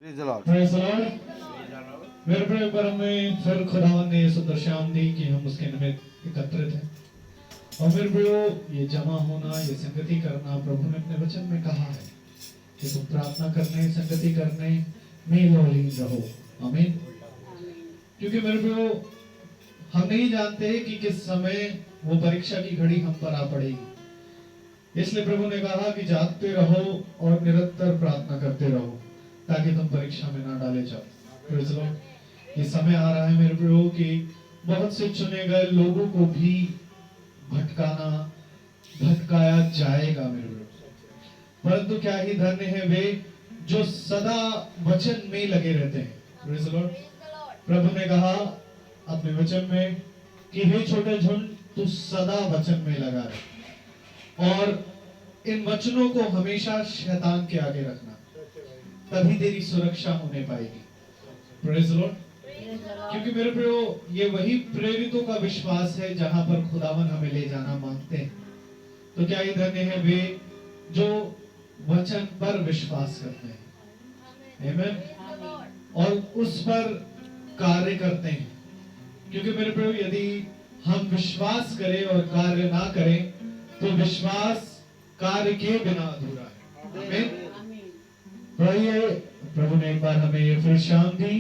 Praise the Lord. Praise the Lord. मेरे प्रिय परम में फिर खुदावन ने ये सुंदर शाम दी कि हम उसके निमित्त एकत्रित हैं और मेरे प्रियो ये जमा होना, ये संगति करना, प्रभु ने अपने वचन में कहा है कि तुम प्रार्थना करने, संगति करने में लौलीन रहो। आमीन। क्योंकि मेरे प्रियो हम नहीं जानते कि किस समय वो परीक्षा की घड़ी हम पर आ पड़ेगी, इसलिए प्रभु ने कहा कि जागते रहो और निरंतर प्रार्थना करते रहो ताकि तुम परीक्षा में ना डाले जाओ। Praise the Lord. ये समय आ रहा है मेरे प्रियो कि बहुत से चुने गए लोगों को भी भटकाया जाएगा मेरे प्रियो, परंतु क्या ही धन्य है वे जो सदा वचन में लगे रहते हैं। Praise the Lord. प्रभु ने कहा अपने वचन में कि हे छोटे झुंड, तू सदा वचन में लगा रहे और इन वचनों को हमेशा शैतान के आगे रखना, तभी तेरी सुरक्षा होने पाएगी। Praise the Lord. क्योंकि मेरे प्रियो ये वही प्रेरितों का विश्वास है जहां पर खुदावन हमें ले जाना मांगते हैं। तो क्या ही धन्य है वे जो वचन पर विश्वास करते हैं, आमीन, और उस पर कार्य करते हैं। क्योंकि मेरे प्रियो यदि हम विश्वास करें और कार्य ना करें तो विश्वास कार्य के बिना अधूरा है। आमीन। प्रभु ने एक बार हमें ये फिर शाम दी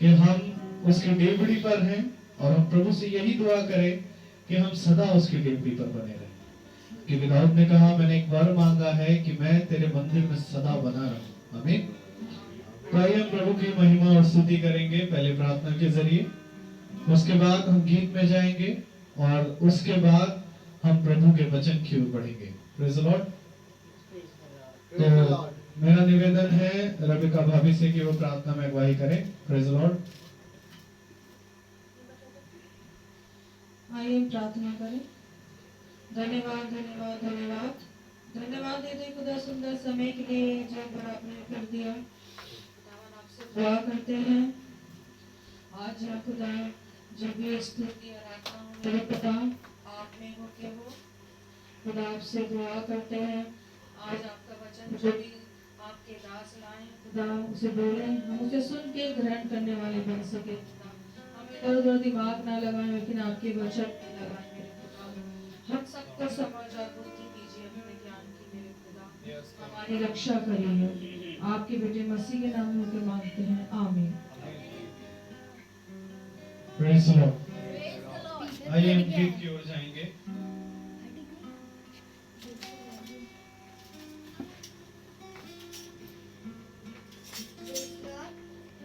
कि हम उसकी डेवड़ी पर हैं और हम प्रभु से यही दुआ करें कि हम सदा उसकी डेवड़ी पर बने रहें। कि दाऊद ने कहा, मैंने एक वर मांगा है कि मैं तेरे मंदिर में सदा बना रहूं। आमीन। तो आइए हम प्रभु की महिमा और स्तुति करेंगे पहले प्रार्थना के जरिए, उसके बाद हम गीत में जाएंगे और उसके बाद हम प्रभु के वचन की ओर बढ़ेंगे। Praise the Lord. तो मेरा निवेदन है रबिका भाभी से कि वो प्रार्थना में अगुवाई करें। Praise the Lord. आइए प्रार्थना करें। धन्यवाद धन्यवाद धन्यवाद धन्यवाद देते खुदा सुंदर समय के लिए जो पर आपने कर दिया। आपसे दुआ करते हैं आज या खुदा जब भी स्तुति आराधना हो मेरे पिता आप में हो के हो, खुदा आपसे दुआ करते हैं आज आपका वचन जो भी आपके दास लाए खुदा उसे बोले, हम उसे सुन के ग्रहण करने वाले बन सके। हम इधर उधर दिमाग ना लगाएं लेकिन आपके वचन में लगाएं मेरे खुदा। हम सबको समझ और बुद्धि दीजिए अपने ज्ञान की मेरे खुदा, हमारी रक्षा करिए। आपके बेटे मसीह के नाम में होकर मांगते हैं, आमीन। Praise the Lord. आइए हम गीत की ओर जाएंगे।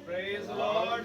Praise the Lord.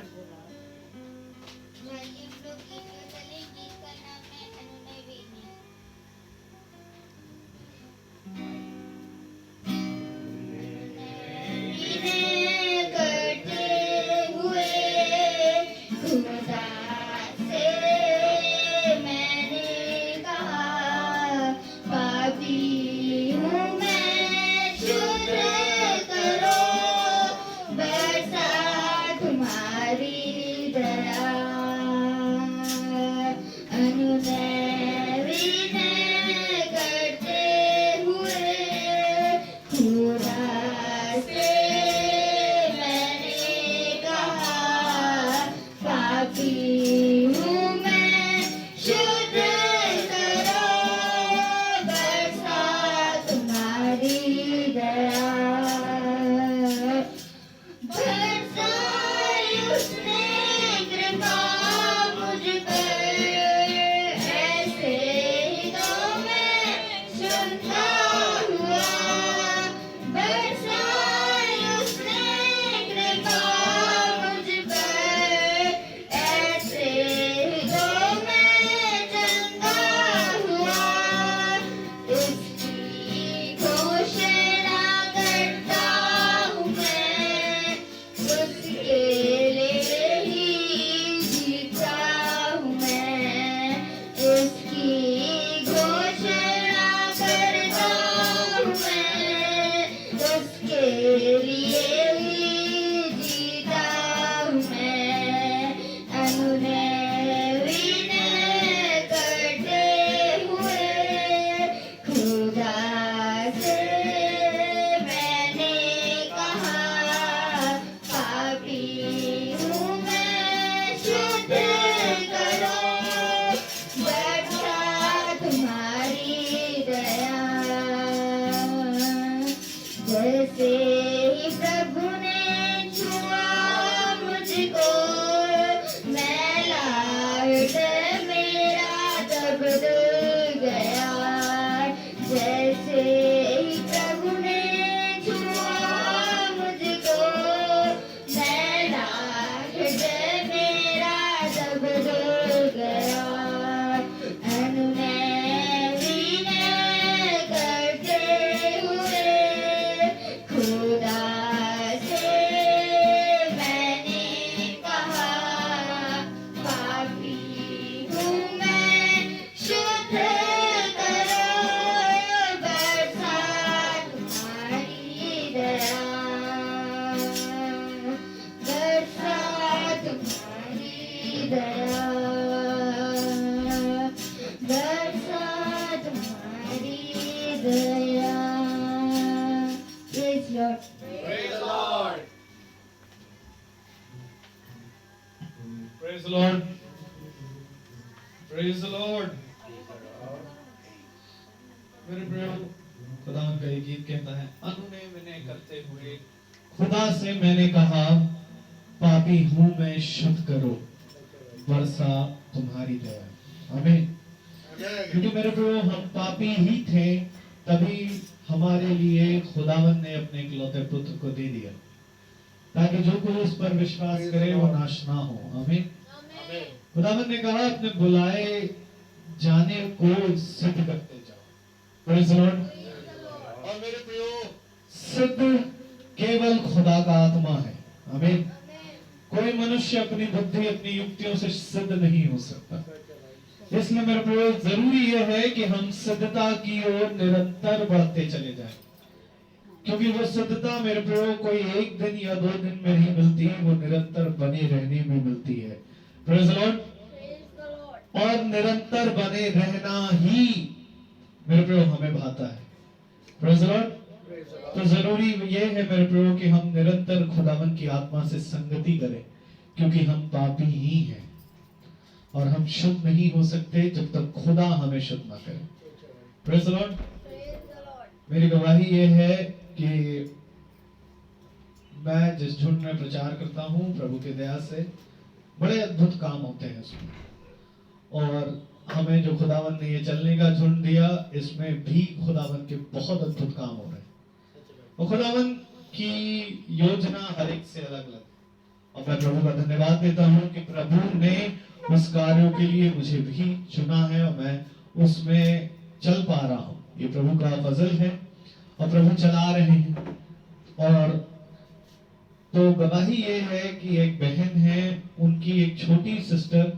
Praise the Lord. Praise the Lord. मेरे प्रियो, खुदावन का ये गीत कहता है, अनुने विनय करते हुए खुदा से मैंने कहा, पापी हूं मैं, शुद्ध करो, वर्षा तुम्हारी दया। आमीन। क्योंकि मेरे प्रियो, हम पापी ही थे, तभी हमारे लिए खुदावन ने अपने इकलौते पुत्र को दे दिया, ताकि जो कोई उस पर विश्वास करे वो नाश ना हो। आमीन। खुदावन ने कहा, अपने बुलाए जाने को सिद्ध करते जाओ। Praise the Lord. और मेरे प्रियो, सिद्ध केवल खुदा का आत्मा है। आमीन। कोई मनुष्य अपनी बुद्धि, अपनी युक्तियों से सिद्ध नहीं हो सकता। इसलिए मेरे प्रियो, जरूरी यह है कि हम सिद्धता की ओर निरंतर बढ़ते चले जाएं, क्योंकि वो सिद्धता मेरे प्रियो कोई एक दिन या 2 दिन में नहीं मिलती, वो निरंतर बने रहने में मिलती है। Praise the Lord. और निरंतर बने रहना ही मेरे प्रियो हमें भाता है। Praise the Lord. तो जरूरी ये है मेरे प्रियो कि हम निरंतर खुदावन की आत्मा से संगति करें, क्योंकि हम पापी ही हैं और हम शुद्ध नहीं हो सकते जब तक खुदा हमें शुद्ध ना करे। Praise the Lord. मेरी गवाही ये है कि मैं जिस झुंड में प्रचार करता हूँ, प्रभु की दया से बड़े अद्भुत काम होते हैं उसमें, और हमें जो खुदावन ने ये चलने का झुंड दिया, इसमें भी खुदावन के बहुत अद्भुत काम हो रहे हैं। और खुदावन की योजना हर एक से अलग अलग, और मैं प्रभु का धन्यवाद देता हूँ कि प्रभु ने उस कार्यों के लिए मुझे भी चुना है और मैं उसमें चल पा रहा हूँ। ये प्रभु का फजल है और प्रभु चला रहे हैं। और तो गवाही ये है कि एक बहन है, उनकी एक छोटी सिस्टर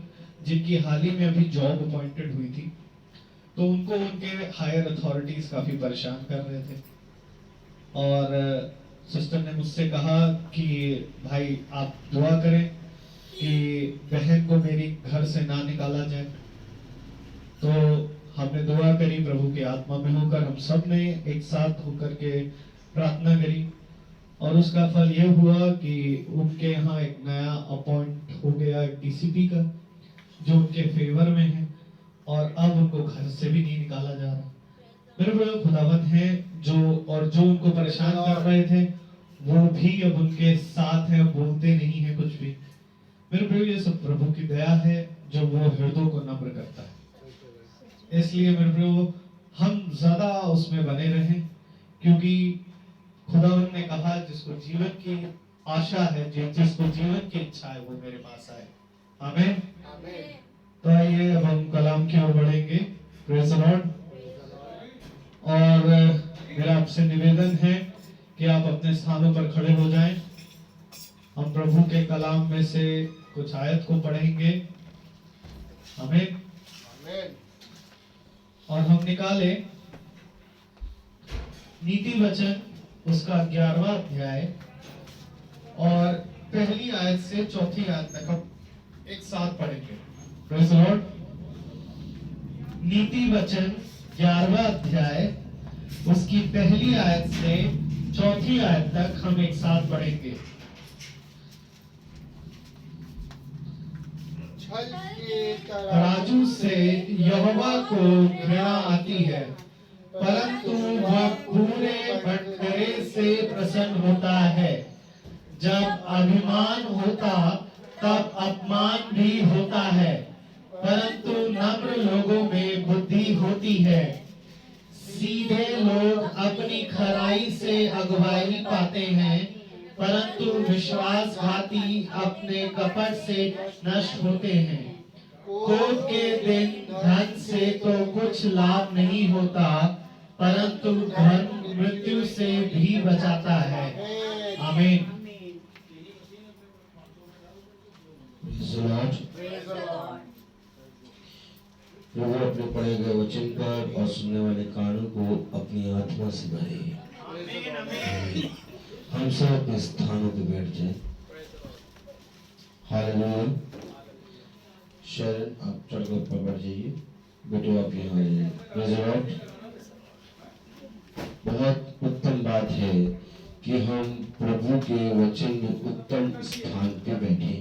जिनकी हाल ही में अभी जॉब अपॉइंटेड हुई थी, तो उनको उनके हायर अथॉरिटीज काफी परेशान कर रहे थे, और सिस्टर ने मुझसे कहा कि भाई आप दुआ करें कि बहन को मेरी घर से ना निकाला जाए। तो हमने दुआ करी, प्रभु की आत्मा में होकर हम सब ने एक साथ होकर के प्रार्थना करी, और उसका फल ये हुआ कि उनके यहाँ एक नया अपॉइंट हो गया डीसीपी का, जो उनके फेवर में है, और अब उनको घर से भी नहीं निकाला जा रहा। मेरे प्रिय, खुदावन है जो उनको परेशान कर रहे थे, वो भी अब उनके साथ है, बोलते नहीं है कुछ भी। मेरे प्रिय, ये सब प्रभु की दया है जो वो हृदयों को नम्र करता है। इसलिए मेरे प्रिय, हम ज्यादा उसमें बने रहें, क्योंकि खुदावन ने कहा जिसको जीवन की आशा है, जिसको जीवन की इच्छा है, वो मेरे पास आए। आमीन। तो आइए अब हम कलाम की ओर बढ़ेंगे। Praise the Lord. और मेरा आपसे निवेदन है कि आप अपने स्थानों पर खड़े हो जाएं। हम प्रभु के कलाम में से कुछ आयत को पढ़ेंगे। आमीन। और हम निकाले नीति वचन, उसका 11वां अध्याय, और पहली आयत से 4थी आयत तक हम एक साथ पढ़ेंगे। Praise the Lord. नीति वचन 11वां अध्याय, उसकी पहली आयत से 4थी आयत तक हम एक साथ पढ़ेंगे। तराजू से यहोवा को घृणा आती है, परंतु वह पूरे बंटवारे से प्रसन्न होता है। जब अभिमान होता तब अपमान भी होता है, परंतु नम्र लोगों में बुद्धि होती है। सीधे लोग अपनी खराई से अगुवाई पाते हैं, परंतु विश्वासघाती अपने कपट से नष्ट होते हैं। क्रोध के दिन धन से तो कुछ लाभ नहीं होता, परंतु धन मृत्यु से भी बचाता है। आमीन। प्रभु अपने पढ़े गए वचन पर और सुनने वाले कानों को अपनी आत्मा से भरे। हम सब अपने स्थानों पे बैठ जाएं। हालेलुया। शरण आप चढ़कर ऊपर बैठ जाइए। बेटो आप यहाँ आ जाइए। Praise the Lord. बहुत उत्तम बात है कि हम प्रभु के वचन में उत्तम स्थान पे बैठे।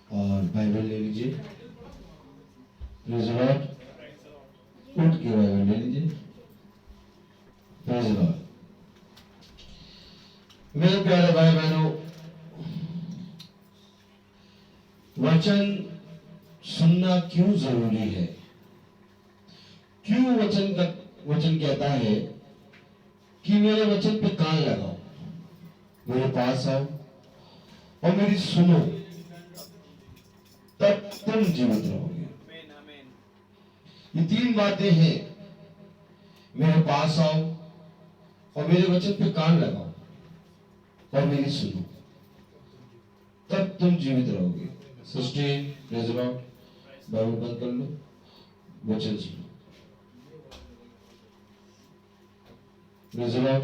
और बाइबल ले लीजिए। Praise the Lord. उठ के बाइबल ले लीजिए। Praise the Lord. मेरे प्यारे भाई बहनों, वचन सुनना क्यों जरूरी है? क्यों वचन कहता है कि मेरे वचन पे कान लगाओ, मेरे पास आओ और मेरी सुनो, तब तुम जीवित रहोगे। ये तीन बातें हैं। मेरे पास आओ और मेरे वचन पे कान लगाओ और मेरी सुनो, तब तुम जीवित रहोगे। Sustain, praise the Lord. Bible बंद कर लो, वचन सुनो। Praise the Lord.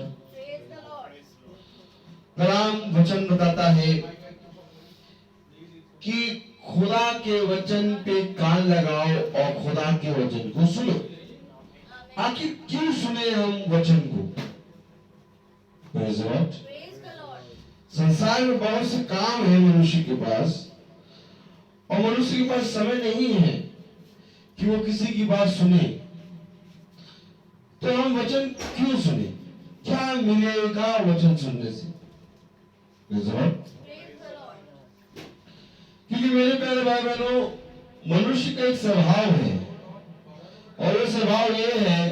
कलाम वचन बताता है कि खुदा के वचन पे कान लगाओ और खुदा के वचन को सुनो। आखिर क्यों सुने हम वचन को? Praise the Lord. संसार में बहुत से काम है मनुष्य के पास, और मनुष्य के पास समय नहीं है कि वो किसी की बात सुने। तो हम वचन क्यों सुने? क्या मिलेगा वचन सुनने से? Praise the Lord. क्योंकि मेरे प्यारे भाई बहनों, मनुष्य का एक स्वभाव है, और वो स्वभाव ये है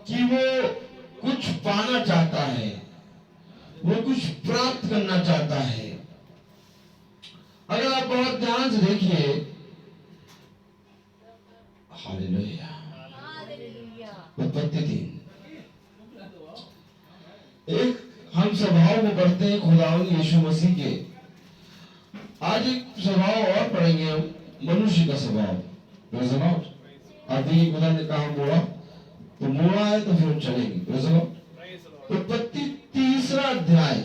कि वो कुछ पाना चाहता है, वो कुछ प्राप्त करना चाहता है। अगर आप बहुत ध्यान से देखिए, हालेलुया, उत्पत्ति 3, एक हम स्वभाव को पढ़ते हैं खुदावंद यीशु मसीह के। आज एक स्वभाव और पढ़ेंगे हम, मनुष्य का स्वभाव। Praise the Lord. आप देखिए, खुदा ने कहा मोड़ा, तो मोड़ा है तो फिर हम चलेंगे। Praise the Lord. उत्पत्ति 3 अध्याय,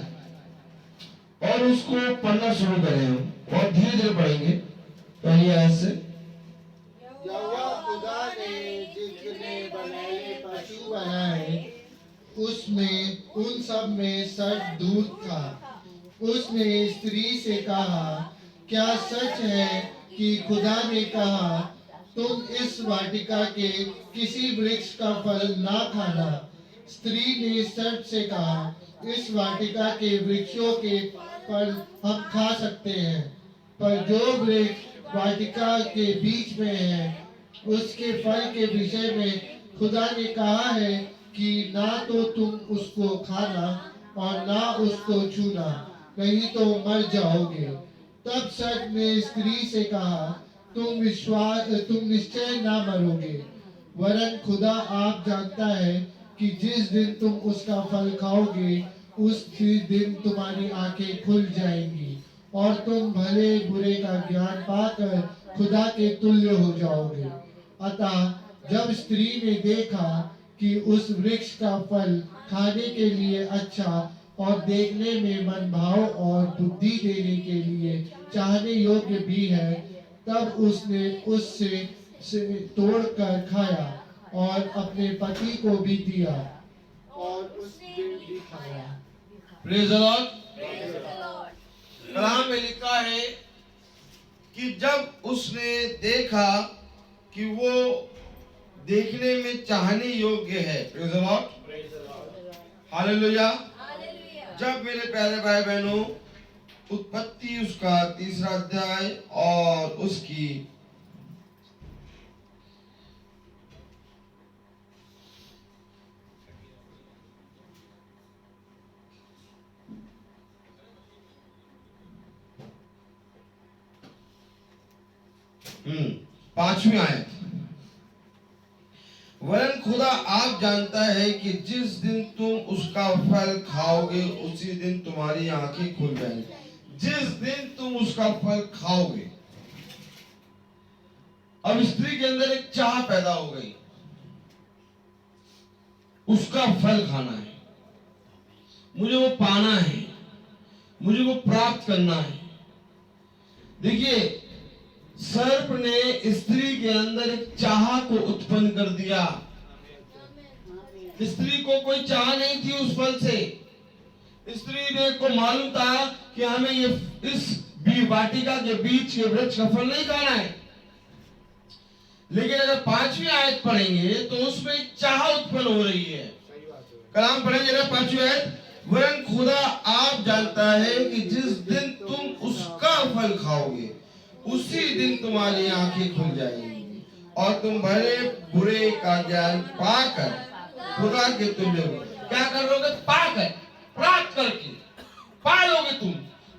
और उसको पढ़ना शुरू करें हम, और धीरे धीरे पढ़ेंगे। पहली आयत से। यहोवा खुदा ने जितने बनैले पशु बनाए, उसमें उन सब में सच दूध था। उसने स्त्री से कहा, क्या सच है कि खुदा ने कहा, तुम इस वाटिका के किसी वृक्ष का फल ना खाना? स्त्री ने सर्प से कहा, इस वाटिका के वृक्षों के फल हम खा सकते हैं, पर जो वृक्ष वाटिका के बीच में है, उसके फल के विषय में खुदा ने कहा है कि ना तो तुम उसको खाना और ना उसको छूना, नहीं तो मर जाओगे। तब सर्प ने स्त्री से कहा, तुम निश्चय ना मरोगे, वरन खुदा आप जानता है कि जिस दिन तुम उसका फल खाओगे, उस दिन तुम्हारी आंखें खुल जाएंगी और तुम भले बुरे का ज्ञान पाकर खुदा के तुल्य हो जाओगे। अतः जब स्त्री ने देखा कि उस वृक्ष का फल खाने के लिए अच्छा और देखने में मनभाव और बुद्धि देने के लिए चाहने योग्य भी है, तब उसने उससे तोड़कर खाया और अपने पति को भी दिया, और उस दिन भी खाया। Praise the Lord. कलाम में लिखा है कि जब उसने देखा कि वो देखने में चाहने योग्य है। Praise the Lord. हालेलुया। जब मेरे प्यारे भाई बहनों, उत्पत्ति उसका 3 अध्याय और उसकी 5वीं आयत। वरन खुदा आप जानता है कि जिस दिन तुम उसका फल खाओगे, उसी दिन तुम्हारी आंखें खुल जाएंगी। जिस दिन तुम उसका फल खाओगे। अब स्त्री के अंदर एक चाह पैदा हो गई, उसका फल खाना है, मुझे वो पाना है, मुझे वो प्राप्त करना है। देखिए, सर्प ने स्त्री के अंदर एक चाह को उत्पन्न कर दिया। स्त्री को कोई चाह नहीं थी उस फल से। स्त्री ने को मालूम था कि हमें ये इस वाटिका के बीच के वृक्ष का फल नहीं खाना है। लेकिन अगर 5वीं आयत पढ़ेंगे तो उसमें चाह उत्पन्न हो रही है। कलाम पढ़ेंगे ना 5वीं आयत, वरन खुदा आप जानता है कि जिस दिन तुम उसका फल खाओगे उसी दिन तुम्हारी आंखें खुल जाएंगी और तुम भले बुरे का ज्ञान पाकर खुदा के तुल्य हो। क्या कर लोगे? पाकर, प्राप्त करके पालोगे।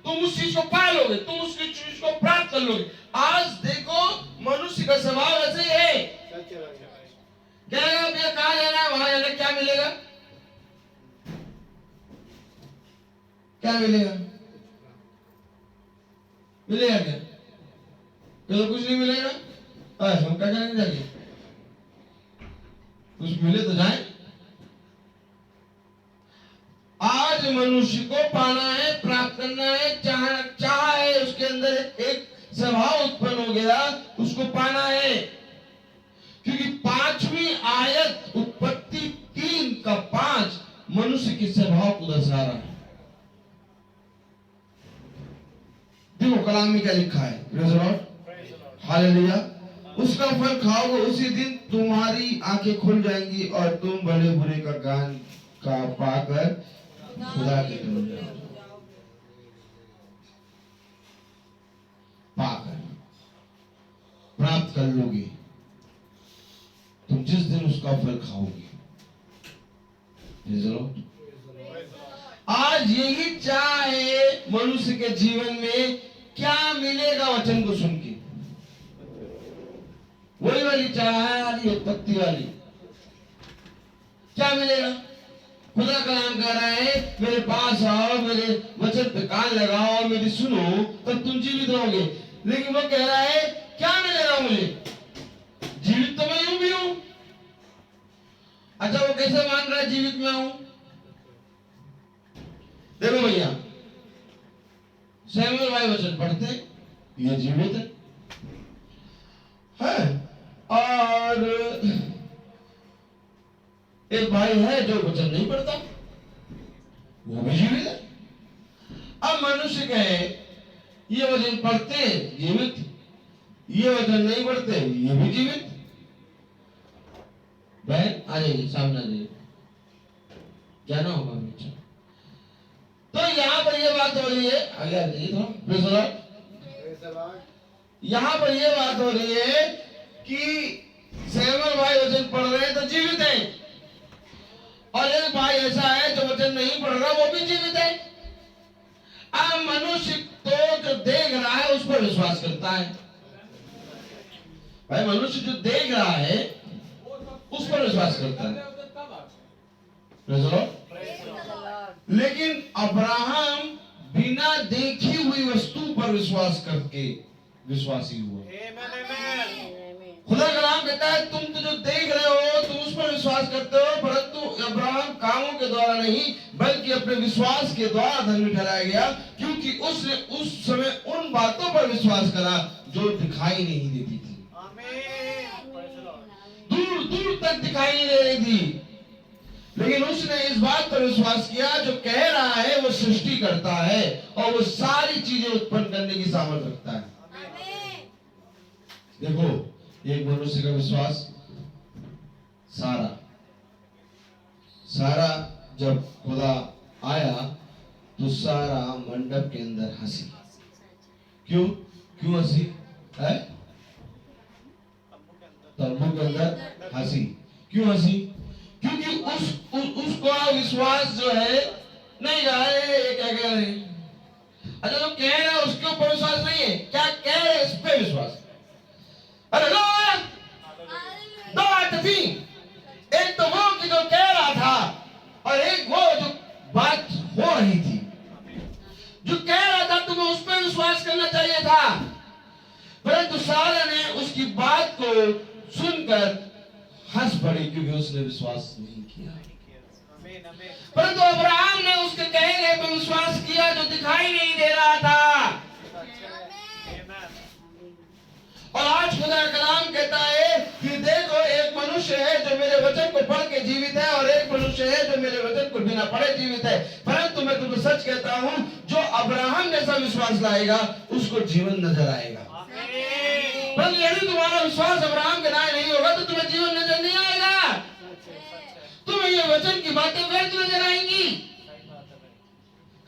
तुम उस चीज को पालोगे, तुम उस चीज को प्राप्त कर लोगे। आज देखो मनुष्य का स्वभाव ऐसे ही है। क्या कहा जाना है, वहां जाना, क्या मिलेगा? क्या मिलेगा? मिलेगा क्या? तो कुछ नहीं मिलेगा। हम क्या करेंगे जाके? कुछ मिले तो जाए। आज मनुष्य को पाना है, प्राप्त करना है, चाह है, उसके अंदर एक स्वभाव उत्पन्न हो गया, उसको पाना है। क्योंकि 5वीं आयत उत्पत्ति 3:5 मनुष्य के स्वभाव को दर्शा रहा है। देखो कलाम में क्या लिखा है, प्रेज़ द लॉर्ड, हालेलुया। उसका फल खाओगे उसी दिन तुम्हारी आंखें खुल जाएंगी और तुम भले बुरे का ज्ञान का पाकर खुदा के तुल्य हो। पाकर प्राप्त कर लोगे तुम जिस दिन उसका फल खाओगे। Praise the Lord. आज यही चाह है मनुष्य के जीवन में, क्या मिलेगा वचन को सुन के। वही वाली चाह है, वाली उत्पत्ति वाली, क्या मिलेगा? खुदा कलाम कह रहा है मेरे पास आओ, मेरे वचन पे कान लगाओ और मेरी सुनो, तब तुम जीवित रहोगे। लेकिन वो कह रहा है क्या मिलेगा मुझे? जीवित तो मैं यूं भी हूं। अच्छा वो कैसे मान रहा है जीवित मैं हूं? देखो भैया, सैमुअल भाई वचन पढ़ते, ये जीवित है। और एक भाई है जो वचन नहीं पढ़ता, वो भी जीवित है। अब मनुष्य कहे ये वचन पढ़ते जीवित, ये वचन नहीं पढ़ते ये भी जीवित। बहन आ जाइए, सामने आ जाइए, जाना होगा मुझे। तो यहाँ पर ये बात हो रही है, आगे आ जाइए थोड़ा, प्रेज़ द लॉर्ड। यहाँ पर ये बात हो रही है कि सैमुअल भाई वचन पढ़ रहे हैं तो जीवित है, और एक भाई ऐसा है जो वचन नहीं पढ़ रहा, वो भी जीवित है। अब मनुष्य तो जो देख रहा है उस पर विश्वास करता है। भाई मनुष्य जो देख रहा है उस पर विश्वास करता है। Praise the Lord. लेकिन अब्राहम बिना देखी हुई वस्तु पर विश्वास करके विश्वासी हुआ। खुदा का नाम कहता है तुम तो जो देख रहे हो तुम उस पर विश्वास करते हो, परंतु अब्राहम कामों के द्वारा नहीं बल्कि अपने विश्वास के द्वारा धर्मी ठहराया गया, क्योंकि उसने उस समय उन बातों पर विश्वास करा जो दिखाई नहीं देती थी। दूर दूर तक दिखाई नहीं दे रही थी, लेकिन उसने इस बात पर विश्वास किया जो कह रहा है वो सृष्टि करता है और वो सारी चीजें उत्पन्न करने की सामर्थ्य रखता है। देखो एक मनुष्य का विश्वास, सारा जब खुदा आया तो सारा मंडप के अंदर हंसी। क्यों हंसी है? तंबू के अंदर हंसी। क्यों हंसी? क्योंकि उसका विश्वास जो है नहीं जा रहे, क्या कह रहे हैं? अच्छा जो कह रहे हैं उसके ऊपर विश्वास नहीं है, क्या कह रहे हैं इस पे विश्वास। अरे लो दो बातें थी, एक तो वो कि जो कह रहा था और एक वो जो बात हो रही थी। जो कह रहा था तुम्हें उस पर विश्वास करना चाहिए था, परंतु सारे ने उसकी बात को सुनकर हंस पड़े क्योंकि उसने विश्वास नहीं किया। परंतु अब्राहम ने उसके कहे गए पर विश्वास किया जो दिखाई नहीं दे रहा था। और आज खुदा का कलाम कहता है कि देखो एक मनुष्य है जो मेरे वचन को पढ़ के जीवित है और एक मनुष्य है जो मेरे वचन को बिना पढ़े जीवित है। परंतु मैं तुमको सच कहता हूं, जो अब्राहम जैसा विश्वास लाएगा उसको जीवन नजर आएगा। परंतु यदि तुम्हारा विश्वास अब्राहम के नाम नहीं होगा तो तुम्हें जीवन नजर नहीं आएगा। तुम्हें ये वचन की बातें व्यर्थ नजर आएंगी।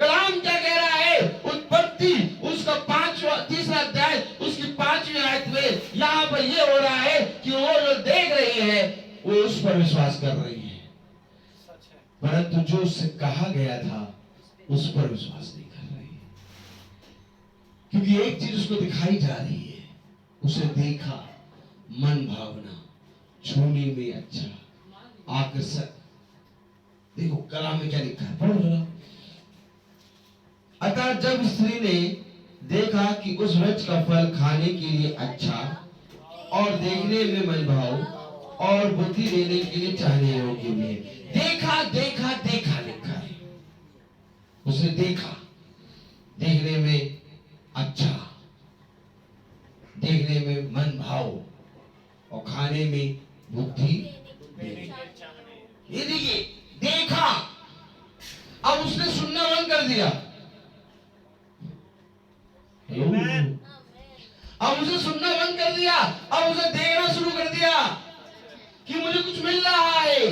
कलाम क्या कह रहा है? उत्पत्ति उसका 3वां अध्याय उसकी 5वीं आयत में यहाँ पर ये हो रहा है कि वो जो देख रही है वो उस पर विश्वास कर रही है, परंतु जो उससे कहा गया था उस पर विश्वास नहीं कर रही है। क्योंकि एक चीज उसको दिखाई जा रही है, उसे देखा, मन भावना, छूने में अच्छा, आकर्षक। देखो कलाम में क्या लिखा है, पढ़ो जरा। अतः जब स्त्री ने देखा कि उस वृक्ष का फल खाने के लिए अच्छा और देखने में मनभाव और बुद्धि देने के लिए चाहने योग्य भी है। देखा देखा देखा लिखा है। उसने देखा, देखने में अच्छा, देखने में मनभाव और खाने में बुद्धि देने। ये देखिए, देखा, अब उसने सुनना बंद कर दिया। अब उसे सुनना बंद कर दिया, अब उसे देखना शुरू कर दिया कि मुझे कुछ मिल रहा है,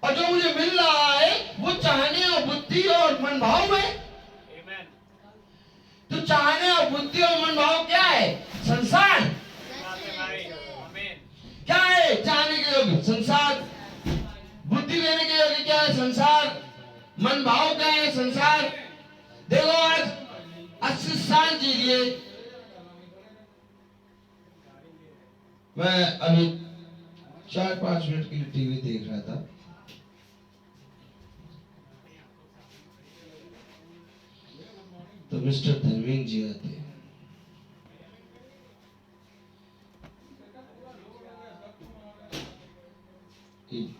और जो मुझे मिल रहा है वो चाहने और बुद्धि और मनभाव है। तो चाहने और बुद्धि और मनभाव क्या है? संसार। क्या है चाहने के योग्य? संसार। बुद्धि देने के योग्य क्या है? संसार। मनभाव क्या है? संसार। देखो आज 80 साल जी लिए, मैं अभी 4-5 मिनट के लिए टीवी देख रहा था, तो मिस्टर धर्मेंद्र जी आते।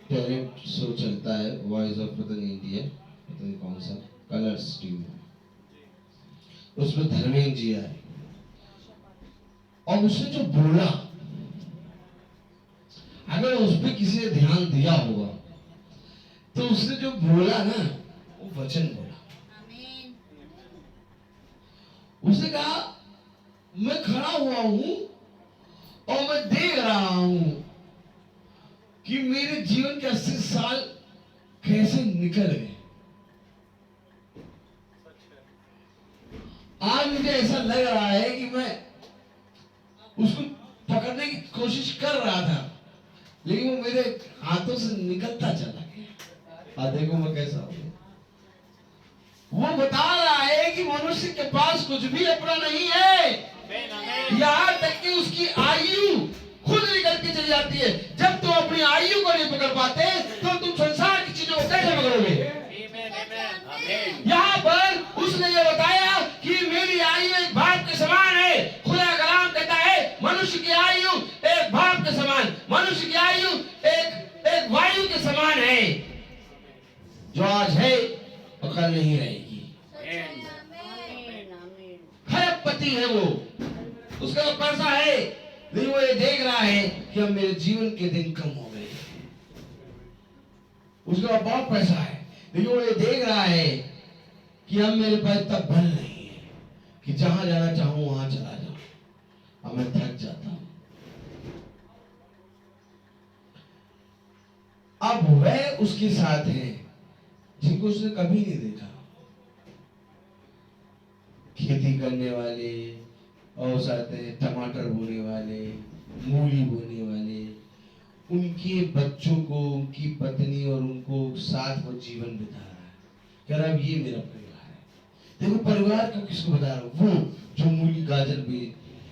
टैलेंट शो चलता है, वॉइस ऑफ पता नहीं इंडिया, पता नहीं कौन सा, कलर्स टीवी, उसमें धर्मेंद्र जी आए और उसने जो बोला, अगर उस पर किसी ने ध्यान दिया होगा तो उसने जो बोला ना वो वचन बोला। उसने कहा मैं खड़ा हुआ हूं और मैं देख रहा हूं कि मेरे जीवन के 80 साल कैसे निकल गए। आज मुझे ऐसा लग रहा है कि मैं उसको पकड़ने की कोशिश कर रहा था, लेकिन वो मेरे हाथों से निकलता चला गया। देखो मैं कैसा हूं। वो बता रहा है कि मनुष्य के पास कुछ भी अपना नहीं है, यहाँ तक कि उसकी आयु खुद निकल के चली जाती है। जब तुम अपनी आयु को नहीं पकड़ पाते तो तुम संसार की चीजों को कैसे पकड़ोगे? यहाँ पर उसने ये बताया कि मेरी आयु एक भाप के समान है। खुदा कलाम कहता है मनुष्य की आयु एक भाप के समान, मनुष्य की आयु एक वायु के समान है, जो आज है और कल नहीं रहेगी। खरबपति है वो, उसका तो पैसा है, लेकिन वो ये देख रहा है कि अब मेरे जीवन के दिन कम हो गए। उसका बहुत पैसा है, लेकिन वो ये देख रहा है कि अब मेरे पास तक बल नहीं है कि जहां जाना चाहूं वहां चला जाऊं, अब मैं थक जाता हूं। अब वह उसके साथ है जिनको उसने कभी नहीं देखा। खेती करने वाले और साथ हैं टमाटर बोने वाले, मूली बोने वाले, उनके बच्चों को, उनकी पत्नी और उनको साथ वो जीवन बिता रहा है। कह रहा है ये मेरा परिवार है। देखो परिवार को किसको बता रहा हूं? वो जो मूली गाजर भी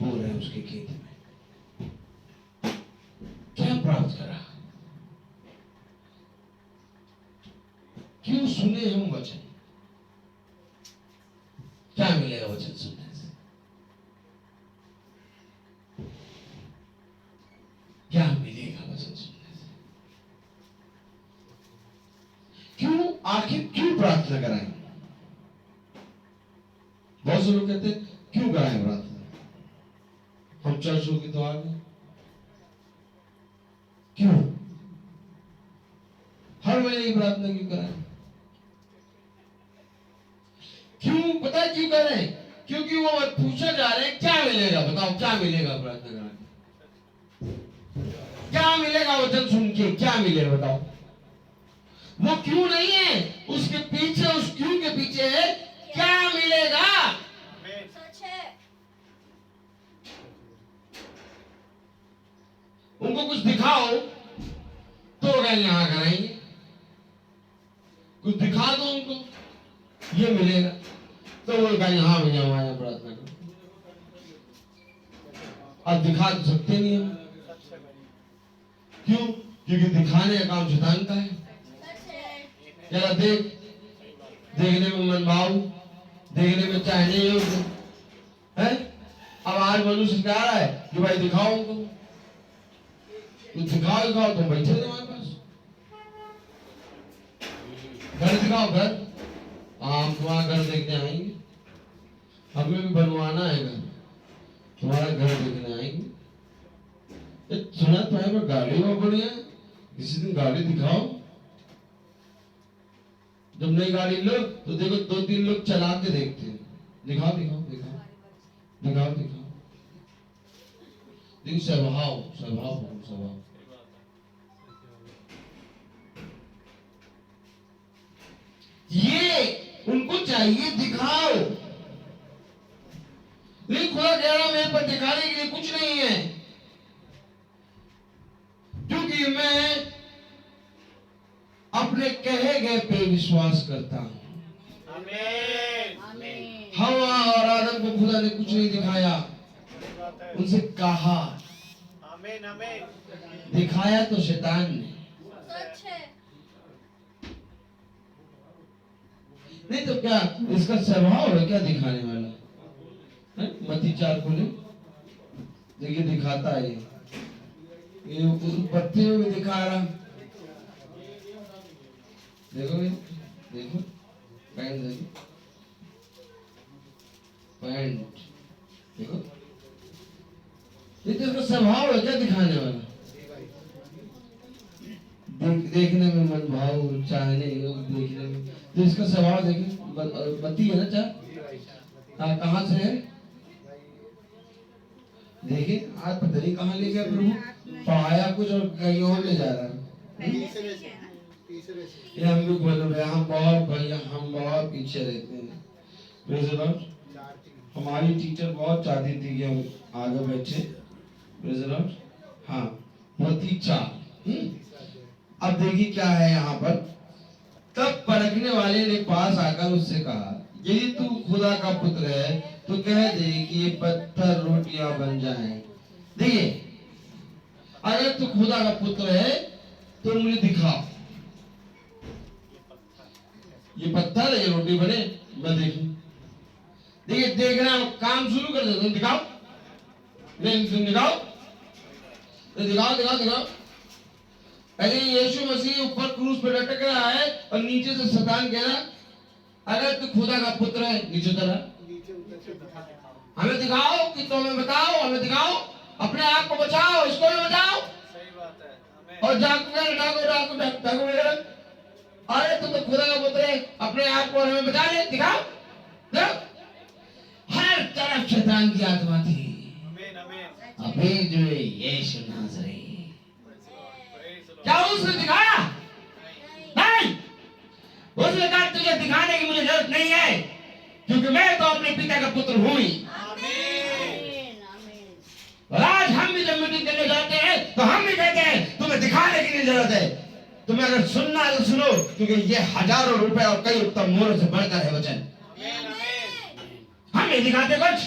बो रहे हैं उसके खेत में। क्या प्राप्त करा? क्यों सुने हम वचन? क्या मिलेगा वचन सुनने से? क्या मिलेगा वचन सुनने से? क्यों, आखिर क्यों प्रार्थना कराएं? बहुत से लोग कहते हैं क्यों कराएं प्रार्थना? हम चर्च होगी तो आ गए, हर महीने की प्रार्थना क्यों कराएं? क्यों? पता है क्यों कर रहे हैं? क्योंकि वो पूछा जा रहे हैं क्या मिलेगा, बताओ क्या मिलेगा प्रार्थना कराने? क्या मिलेगा वचन सुन के? क्या मिलेगा बताओ? वो क्यों नहीं है, उसके पीछे, उस क्यों के पीछे है क्या मिलेगा। सच है। उनको कुछ दिखाओ तो कहेंगे हाँ कराएंगे, कुछ दिखा दो उनको ये मिलेगा तो वो कहेंगे हाँ भैया हमारे प्रार्थना करो। अब दिखा तो सकते नहीं हम, क्यों? क्योंकि दिखाने का काम शैतान का है। जरा देख, देखने में मन भाव, देखने में चाहने योग्य है। अब आज मनुष्य कह रहा है कि भाई दिखाओ उनको, दिखाओ तुम बैठे हो हमारे पास, घर दिखाओ घर, हम तुम्हारा घर देखने आएंगे, हमें भी बनवाना है घर, तुम्हारा घर देखने आएंगे। सुना तुम्हारे पर गाड़ी बहुत बढ़िया, किसी दिन गाड़ी दिखाओ। जब नई गाड़ी लो तो देखो 2-3 लोग चला के देखते हैं, दिखाओ दिखाओ दिखाओ दिखाओ दिखाओ। देखो स्वभाव स्वभाव स्वभाव, ये उनको चाहिए दिखाओ। लेकिन खुदा कह रहा मेरे पर दिखाने के लिए कुछ नहीं है, क्योंकि मैं अपने कहे गए पे विश्वास करता हूं। आमीन। हवा और आदम को खुदा ने कुछ नहीं दिखाया, उनसे कहा। आमीन आमीन। दिखाया तो शैतान ने, सच है। नहीं तो क्या इसका स्वभाव है क्या दिखाने वाला है? मत्ती 4 खोले, देखिए दिखाता है ये पत्ते में भी दिखा रहा। देखो देखो पैंट, देखो पैंट, देखो ये तो इसका स्वभाव है क्या दिखाने वाला? देखने में मन भाव, चाहने देखने में, तो इसका स्वभाव देखिए। बत्ती है ना चार, कहाँ से है देखिए। आज पता नहीं कहाँ ले गया प्रभु, पढ़ाया कुछ और कहीं और ले जा रहा है। ये हम भी बोल रहे हैं, हम बहुत पीछे रहते हैं। Praise the Lord। हमारी टीचर बहुत चाहती थी कि हम आगे बैठे। Praise the Lord। हाँ, मत्ती 4। अब देखिए क्या है यहाँ पर। तब परखने वाले ने पास आकर उससे कहा, यदि तू खुदा का पुत्र है तो कह दे कि ये पत्थर रोटियां बन जाएं। देखिए, अगर तू खुदा का पुत्र है तो मुझे दिखाओ, ये पत्थर है ये रोटी बने, मैं देखूं। देखिए देखना काम शुरू कर दे, दिखाओ दिखाओ दिखाओ दिखाओ दिखाओ। अरे यीशु मसीह ऊपर क्रूस पे लटक रहा है और नीचे से शैतान कह रहा, अगर तू खुदा का पुत्र है नीचे उतर, हमें दिखाओ कि तुम्हें बताओ, हमें दिखाओ, अपने आप को बचाओ, इसको भी बचाओ। सही बात है। और डाकू वगैरह, अरे तू तो खुदा का पुत्र है, अपने आप को हमें बचा ले, दिखाओ। हर तरफ शैतान की आत्मा थी। आमीन आमीन। अभी जो यीशु नाज़री, क्या उसने दिखाया? नहीं, उसने कहा तुझे दिखाने की मुझे जरूरत नहीं है, क्योंकि मैं तो अपने पिता का पुत्र हूं ही। और आज हम भी जब मीटिंग करने जाते हैं तो हम भी कहते हैं तुम्हें दिखाने की नहीं जरूरत है, तुम्हें अगर सुनना है तो सुनो, क्योंकि ये हजारों रुपए और कई उत्तम मोहरों से बढ़कर है वचन। हम नहीं दिखाते कुछ,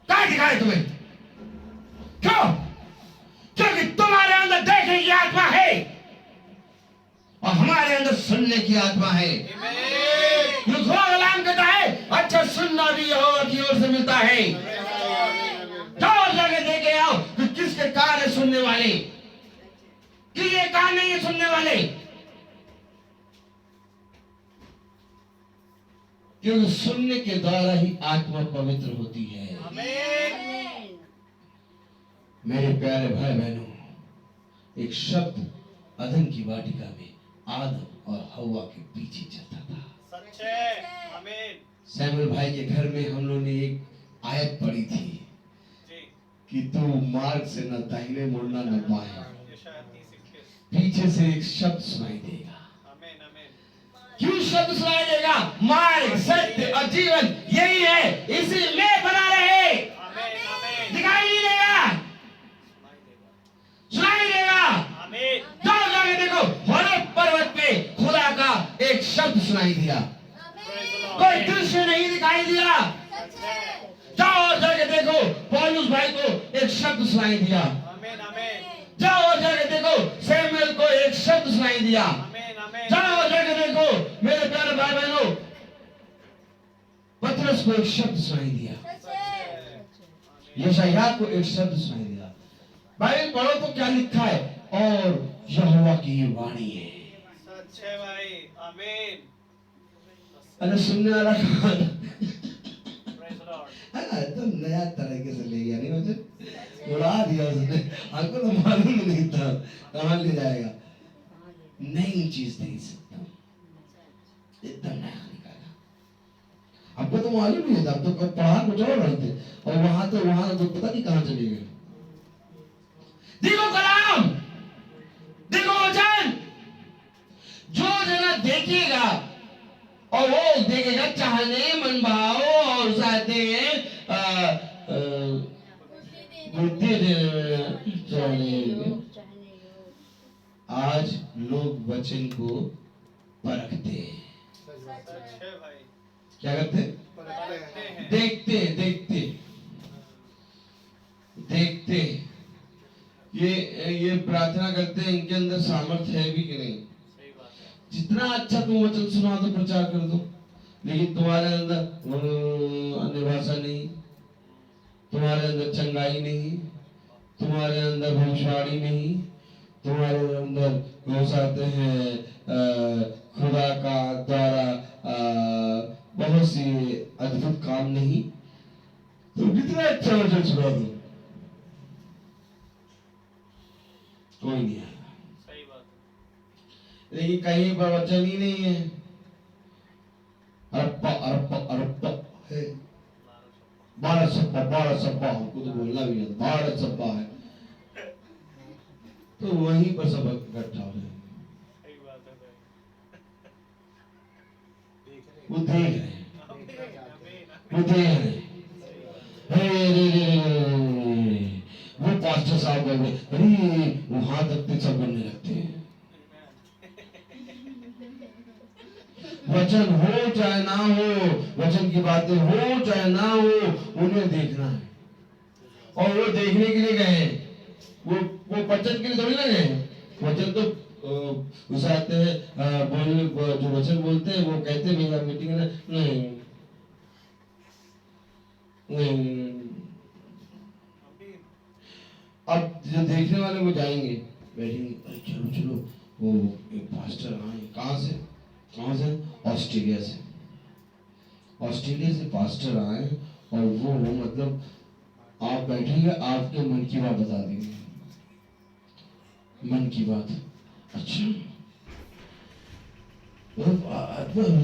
क्या दिखाए तुम्हें? क्यों? क्योंकि तुम्हारे अंदर देखने की आत्मा है और हमारे अंदर सुनने की आत्मा है। कलाम कहता है अच्छा सुनना भी यहोवा की ओर से मिलता है। जाओ जाके देखे आओ कि किसके कान है सुनने वाले, कि ये कान नहीं है सुनने वाले, क्योंकि सुनने के द्वारा ही आत्मा पवित्र होती है। मेरे प्यारे भाई बहनों, एक शब्द अदन की वाटिका में आदम और हवा के पीछे चलता था। सच है। आमीन। सैमुअल भाई के घर में हम लोग ने एक आयत पढ़ी थी जी। कि तू मार्ग से न दाहिने मुड़ना न बाएं, यशायाह 30:21। पीछे से एक शब्द सुनाई देगा। आमीन आमीन। क्यों शब्द सुनाई देगा? मार्ग, सत्य और जीवन यही है, इसी में बना रहे। आमीन आमीन। दिखाई नहीं देगा, सुनाई देगा। आमीन। जाओ जाके देखो, होरेब पर्वत पे खुदा का एक शब्द सुनाई दिया, Praise the Lord. कोई दृश्य नहीं दिखाई दिया। सच है। जाओ और जाके देखो, पौलुस भाई को एक शब्द सुनाई दिया। आमीन आमीन। जाओ और जाके देखो, सैमुअल को एक शब्द सुनाई दिया। आमीन आमीन। जाओ और जाके देखो, मेरे प्यारे भाई बहनों, पतरस को एक शब्द सुनाई दिया, सच है। यशायाह को एक शब्द सुनाई दिया। बाइबल पढ़ो तो क्या लिखा है, और यहोवा की ये वाणी है। सच है भाई। आमीन। अरे सुनने वाला कौन? Praise the Lord. एकदम नया तरीके से ले गया, नहीं मुझे उड़ा दिया उसने, हमको तो मालूम ही नहीं था कहाँ ले जाएगा। नई चीज दे सकता हूँ, एकदम नया निकाला। आपको तो मालूम नहीं था, अब तो पढ़ा कुछ और रहे थे, और वहां तो पता नहीं कहाँ चले गए। देखो कलाम, देखो वचन, जो जना देखेगा और वो देखेगा, चाहने मन भाव और चाहते हैं बुद्धि देने। आज लोग वचन को परखते हैं। सच है भाई। क्या करते हैं? परखते हैं। देखते देखते देखते, ये प्रार्थना करते हैं, इनके अंदर सामर्थ्य है भी कि नहीं। सही बात है। जितना अच्छा तुम वचन सुना दो, प्रचार कर दो, लेकिन तुम्हारे अंदर अन्य भाषा नहीं, तुम्हारे अंदर चंगाई नहीं, तुम्हारे अंदर भविष्यवाणी नहीं, तुम्हारे अंदर घोषाते हैं खुदा का द्वारा बहुत सी अद्भुत काम नहीं, तो कितना अच्छा वचन सुना दो, कोई नहीं आएगा। सही बात है। लेकिन कहीं पर वचन ही नहीं है, अरप्पा अरप्पा अरप्पा है, 12 सप्पा, हमको तो बोलना भी नहीं, 12 सप्पा है, तो वहीं पर सब इकट्ठा हो जाए। सही बात है भाई। वो देख रहे हैं, आमीन आमीन। वो देख रहे हैं। वो पास्टर साहब बोल रहे, अरे वहां तक तो सब बनने लगते हैं। वचन हो चाहे ना हो, वचन की बातें हो चाहे ना हो, उन्हें देखना है। और वो देखने के लिए गए, वो वचन के लिए थोड़ी ना गए। वचन तो उसे आते हैं जो वचन बोलते हैं, वो कहते हैं भैया मीटिंग में नहीं नहीं। अब जो देखने वाले वो जाएंगे, बैठेंगे, अरे चलो चलो, वो एक पास्टर आए, कहाँ से ऑस्ट्रेलिया से, पास्टर आए, और वो मतलब आप बैठेंगे, आपके मन की बात बता देंगे, मन की बात। अच्छा,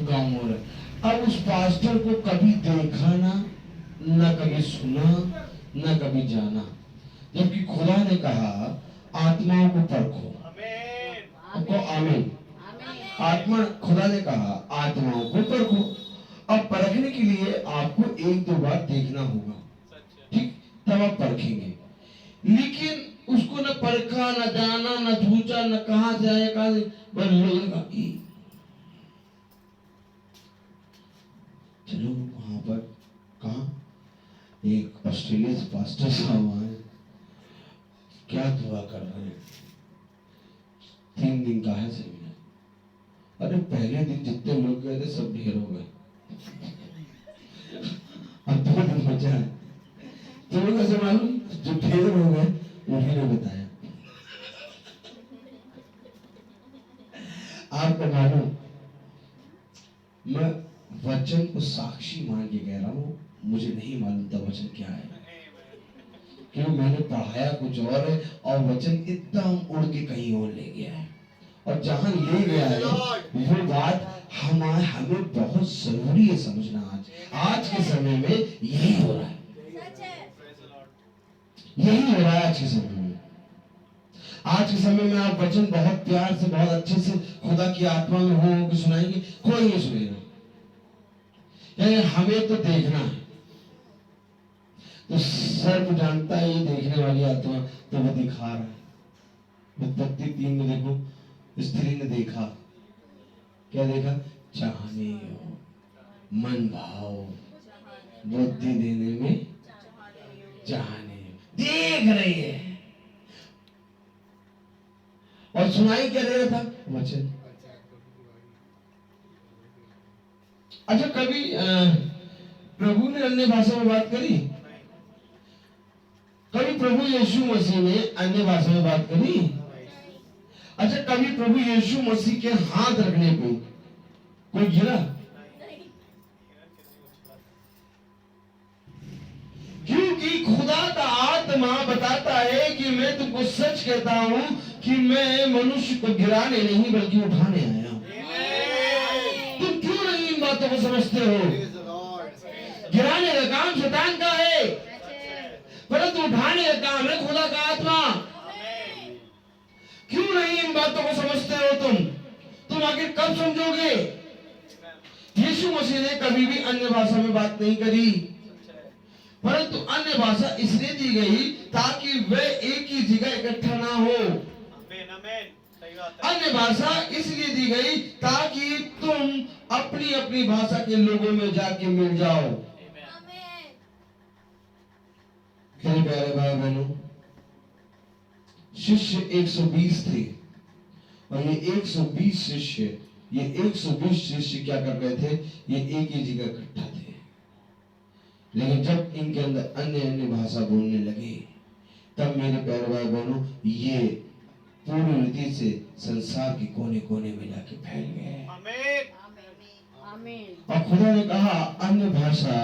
काम हो रहा है। अब उस पास्टर को कभी देखा ना कभी सुना, ना कभी जाना, जबकि खुदा ने कहा आत्माओं को परखो। आमीन। आत्मा, खुदा ने कहा आत्माओं को परखो। अब परखने के लिए आपको 1-2 बार देखना होगा, ठीक, तब आप परखेंगे। लेकिन उसको न परखा, न जाना, न पूछा, न कहां से आया, कहां से, बस लोगों का चलो वहां पर, कहा एक ऑस्ट्रेलिया से पास्टर साहब आए, क्या दुआ कर रहे हैं, 3 दिन का है सेमिनार। अरे पहले दिन जितने लोग गए थे सब ढेर हो गए, अब 2 दिन बचा है। तो लोग कैसे मालूम? जो ढेर हो गए उन्हीं ने बताया। आपको मालूम, मैं वचन को साक्षी मान के कह रहा हूँ, मुझे नहीं मालूम था वचन क्या है, क्योंकि मैंने पढ़ाया कुछ और है और वचन एकदम उड़ के कहीं और ले गया है। और जहां ले गया है वो बात हमें बहुत जरूरी है समझना। आज के समय में यही हो रहा है, सच है। Praise the Lord. यही हो रहा है आज के समय में। आज के समय में आप वचन बहुत प्यार से, बहुत अच्छे से खुदा की आत्मा में हो कि सुनाएंगे, कोई नहीं सुनेगा। यानी हमें तो देखना है, तो सर्व जानता है ये देखने वाली आत्मा, तो वो दिखा रहा है। उत्पत्ति 3 में देखो, स्त्री ने देखा, क्या देखा? चाहने मन भाव बुद्धि देने में चाहने, देख रही है। और सुनाई क्या दे रहा था? वचन। अच्छा, कभी प्रभु ने अन्य भाषा में बात करी? कभी प्रभु यीशु मसीह ने अन्य भाषा में बात करी? अच्छा, कभी प्रभु यीशु मसीह के हाथ रखने पे कोई गिरा? क्योंकि खुदा का आत्मा बताता है कि मैं तुमको सच कहता हूं कि मैं मनुष्य को गिराने नहीं बल्कि उठाने आया हूं। तुम क्यों नहीं इन बातों को समझते हो? Praise the Lord. गिराने का काम शैतान का है, परंतु उठाने का काम है खुदा का आत्मा। क्यों नहीं इन बातों को समझते हो तुम आखिर कब समझोगे? यीशु मसीह ने कभी भी अन्य भाषा में बात नहीं करी, परंतु अन्य भाषा इसलिए दी गई ताकि वे एक ही जगह इकट्ठा ना हो। Amen, amen. सही बात है. अन्य भाषा इसलिए दी गई ताकि तुम अपनी अपनी भाषा के लोगों में जाके मिल जाओ। Amen. आमीन। मेरे प्यारे भाई बहनों, शिष्य 120 थे और ये 120 शिष्य क्या कर रहे थे? ये एक ही जगह इकट्ठा थे। लेकिन जब इनके अंदर अन्य अन्य भाषा बोलने लगे, तब मेरे प्यारे भाई बहनों, ये पूरी रीति से संसार के कोने कोने में जाके फैल गए। Amen. आमीन। और खुदा ने कहा अन्य भाषा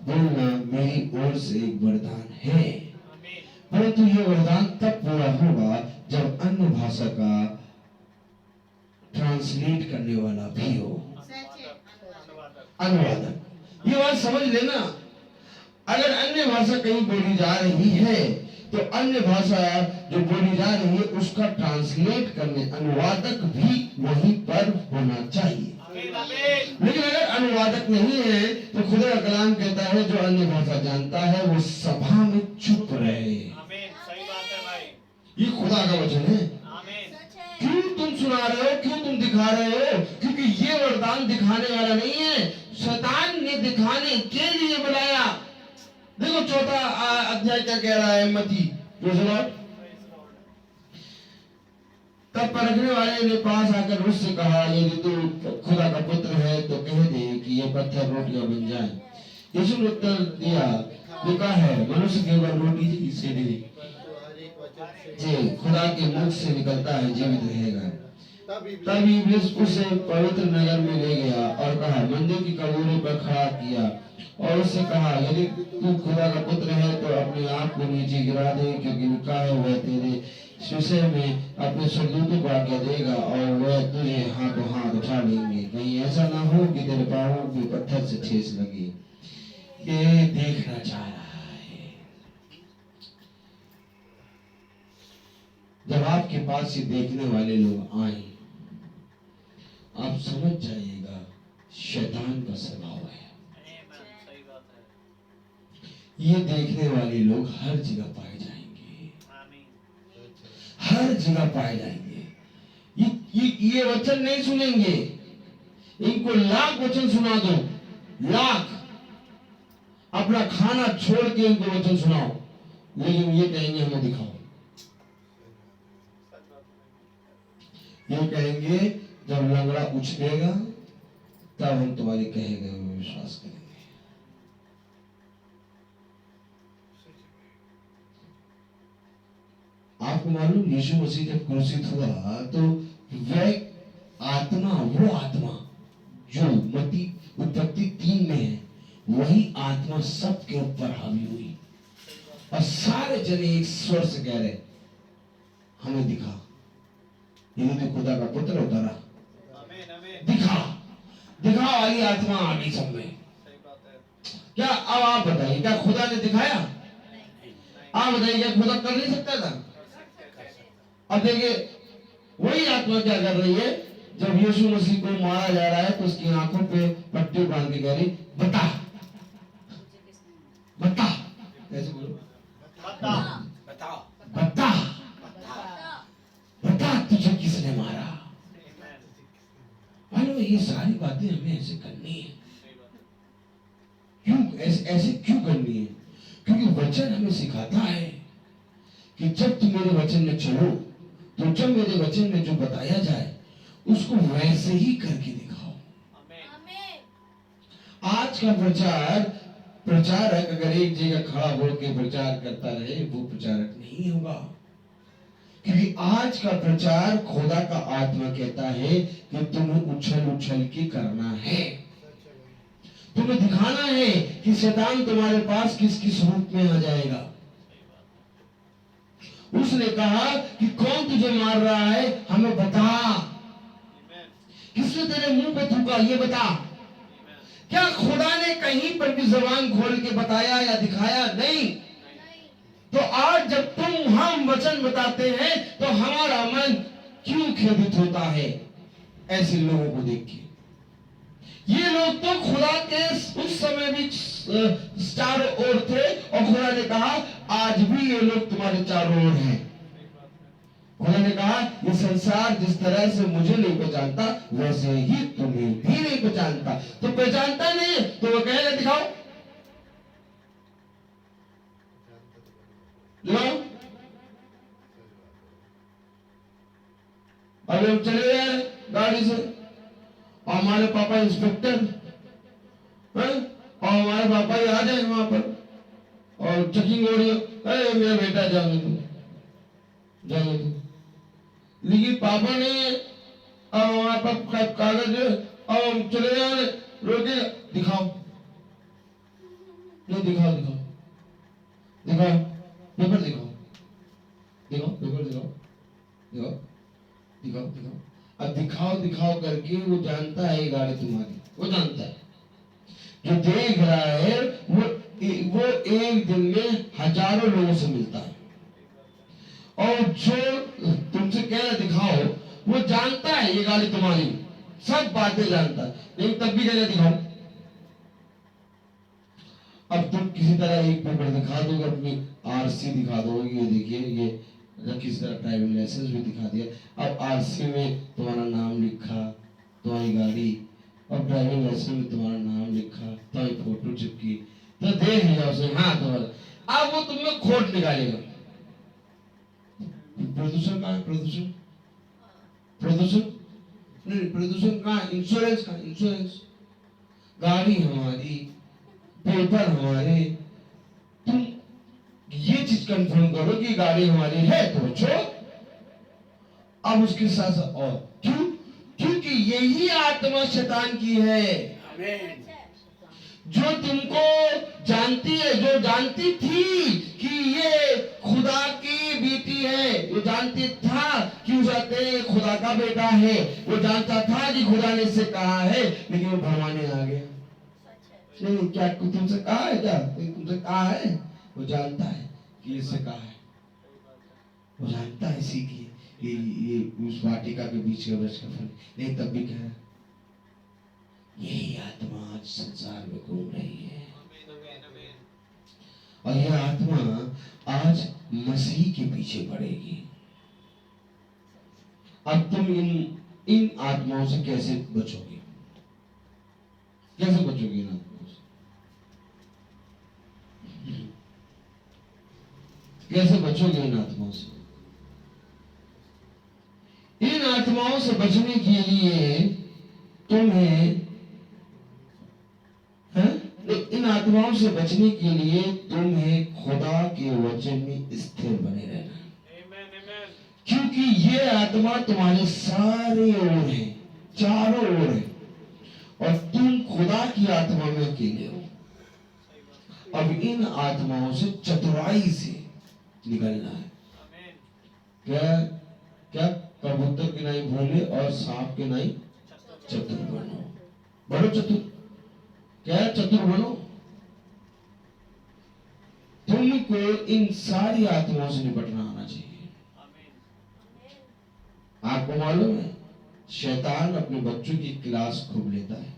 बोलना मेरी ओर से एक वरदान है, Amen. परंतु ये वरदान तब पूरा होगा जब अन्य भाषा का ट्रांसलेट करने वाला भी हो, अनुवादक। ये बात समझ लेना, अगर अन्य भाषा कहीं बोली जा रही है तो अन्य भाषा जो बोली जा रही है उसका ट्रांसलेट करने अनुवादक भी वहीं पर होना चाहिए। Amen, amen. लेकिन अगर अनुवादक नहीं है तो खुदा का कलाम कहता है जो अन्य भाषा जानता है वो सभा में चुप रहे। Amen. सही बात है भाई. ये खुदा का वचन है। Amen. सच है। क्यों तुम सुना रहे हो, क्यों तुम दिखा रहे हो? क्योंकि ये वरदान दिखाने वाला नहीं है, शैतान ने दिखाने के लिए बुलाया। देखो 4 अध्याय क्या कह रहा है मत्ती। Praise the Lord. तब परखने वाले ने पास आकर उससे कहा यदि तू खुदा का पुत्र है तो कह दे कि ये पत्थर रोटियां बन जाएं। यीशु ने उत्तर दिया, लिखा है मनुष्य केवल रोटी ही से नहीं जी खुदा के मुख से निकलता है जीवित रहेगा। तब इब्लिस उसे पवित्र नगर में ले गया और कहा, मंदिर की कबूरे पर खड़ा किया और उससे कहा, यदि तू खुदा का पुत्र है तो अपने आप को नीचे गिरा दे, क्योंकि लिखा है वह तेरे विषय में अपने स्वर्गदूतों को आज्ञा देगा और वह तुझे हाथों हाथ उठा लेंगे, कहीं ऐसा ना हो कि तेरे पांवों के पत्थर से ठेस लगे। ये देखना चाह रहा है। जब आपके पास ये देखने वाले लोग आए, आप समझ जाइएगा शैतान का स्वभाव है। Amen. सही बात है. ये देखने वाले लोग हर जगह पाए जाएंगे, Amen. हर जगह पाए जाएंगे। ये वचन नहीं सुनेंगे, इनको लाख वचन सुना दो, लाख अपना खाना छोड़ के इनको वचन सुनाओ, लेकिन ये कहेंगे हमें दिखाओ। सच बात है. ये कहेंगे जब लंगड़ा उछलेगा तब हम तुम्हारे कहे गए हुए विश्वास करेंगे। आपको मालूम यीशु मसीह जब क्रूसित हुआ तो वह आत्मा, वो आत्मा जो मत्ती उत्पत्ति 3 में है, वही आत्मा सबके ऊपर हावी हुई और सारे जने एक स्वर से कह रहे हमें दिखा, यदि तू खुदा का पुत्र होता ना, आमीन आमीन दिखा वाली आत्मा आ गई सब में। सही बात है। क्या अब आप बताइए, क्या खुदा ने दिखाया? आप बताइए, क्या खुदा कर नहीं सकता था? अब देखिए वही आत्मा क्या कर रही है, जब यीशु मसीह को मारा जा रहा है तो उसकी आंखों पे पट्टी बांध के कह रही, बता बता, कैसे बोलो, बता बता बता बता तुझे किसने मारा। मानो ये सारी बातें हमें ऐसे करनी है। क्यों ऐसे क्यों करनी है? क्योंकि वचन हमें सिखाता है कि जब तुम मेरे वचन में चलो तो जब मेरे वचन में जो बताया जाए उसको वैसे ही करके दिखाओ। आज का प्रचारक अगर एक जगह खड़ा होकर प्रचार करता रहे, वो प्रचारक नहीं होगा। क्योंकि आज का प्रचार, खुदा का आत्मा कहता है कि तुम्हें उछल के करना है, तुम्हें दिखाना है कि शैतान तुम्हारे पास किस किस रूप में आ जाएगा। उसने कहा कि कौन तुझे मार रहा है, हमें बता, किसने तेरे मुंह पे थूका, ये बता। क्या खुदा ने कहीं पर भी जबान खोल के बताया या दिखाया? नहीं। तो आज जब हम वचन बताते हैं तो हमारा मन क्यों खेदित होता है ऐसे लोगों को देख के? ये लोग तो खुदा के उस समय भी चारों ओर थे और खुदा ने कहा आज भी ये लोग तुम्हारे चारों ओर हैं। खुदा ने कहा ये संसार जिस तरह से मुझे नहीं पहचानता वैसे ही तुम्हें भी नहीं पहचानता। तो पहचानता नहीं तो वो कहेगा दिखाओ, दिखाओ। अभी हम चले गए गाड़ी से और हमारे पापा इंस्पेक्टर है और हमारे पापा ही आ जाए वहां पर और चेकिंग हो रही है, अरे मेरा बेटा जाओगे तुम, जाओगे तुम। लेकिन पापा ने अब हमारे पास कागज अब हम चले जा रहे, रोके, दिखाओ, नहीं दिखाओ, दिखाओ दिखाओ पेपर, दिखाओ दिखाओ पेपर, दिखाओ दिखाओ दिखाओ दिखाओ। अब दिखाओ दिखाओ करके वो जानता है ये गाड़ी तुम्हारी, वो जानता है, जो देख रहा है वो एक दिन में हजारों लोगों से मिलता है। और जो तुमसे कह रहा दिखाओ, वो जानता है ये गाड़ी तुम्हारी, सब बातें जानता है, लेकिन तब भी कह रहा दिखाओ। अब तुम किसी तरह एक पेपर दिखा दोगे, अपनी आरसी दिखा दोगे, ये देखिए ये किसी तरह ड्राइविंग लाइसेंस भी दिखा दिया। अब आरसी में तुम्हारा नाम लिखा, तुम्हारी गाड़ी, और ड्राइविंग लाइसेंस में तुम्हारा नाम लिखा, तुम्हारी फोटो चिपकी, तो देख लिया उसे, हाँ तुम्हारा। अब वो तुम्हें खोट निकालेगा। प्रदूषण कहाँ है? प्रदूषण प्रदूषण नहीं, प्रदूषण कहाँ है? इंश्योरेंस कहाँ? इंश्योरेंस, गाड़ी हमारी, पेपर हमारे। तुम ये चीज कंफर्म करो कि गाड़ी हमारी है तो छोड़ो। अब उसके साथ साथ और क्यों? क्योंकि यही आत्मा शैतान की है, जो तुमको जानती है, जो जानती थी कि ये खुदा की बेटी है, वो जानती था कि उसे खुदा का बेटा है, वो जानता था कि खुदा ने इससे कहा है, लेकिन वो भरमाने आ गया। नहीं, क्या तुमसे कहा है? क्या तुमसे कहा है? वो जानता है कि इससे कहा है, वो जानता है इसी की ये उस वाटिका के बीच का वृक्ष का फल, नहीं तब भी कह रहा यही आत्मा आज संसार में घूम रही है। और यह आत्मा आज मसीह के पीछे पड़ेगी। अब तुम इन आत्माओं से कैसे बचोगे? कैसे बचोगे इन आत्माओं से? कैसे बचोगे इन आत्माओं से? इन आत्माओं से बचने के लिए तुम्हें इन आत्माओं से बचने के लिए तुम्हें खुदा के वचन में स्थिर बने रहना। क्योंकि ये आत्मा तुम्हारे सारे ओर है, चारों ओर है, और तुम खुदा की आत्मा में अकेले हो। अब इन आत्माओं से चतुराई से निकलना है। क्या क्या कबूतर के नाई भोले और सांप के नाई चतुर बनो। बनो चतुर, क्या है? चतुर बनो। तुमको इन सारी आत्माओं से निपटना आना चाहिए। आपको मालूम है शैतान अपने बच्चों की क्लास खूब लेता है,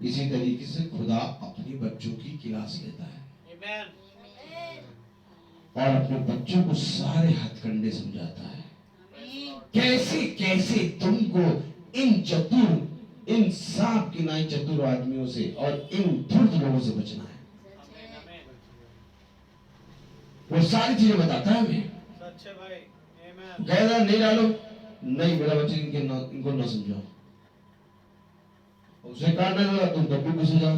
इसी तरीके से खुदा अपने बच्चों की क्लास लेता है और अपने बच्चों को सारे हथकंडे समझाता है, कैसे कैसे तुमको इन चतुर, इन सांप की नाई चतुर आदमियों से और इन धूर्त लोगों से बचना है। वो सारी चीजें बताता है हमें। गैरा नहीं डालो, नहीं मेरा बच्चे इनको ना समझाओ, उसे काटने लगा तुम तब भी घुस जाओ।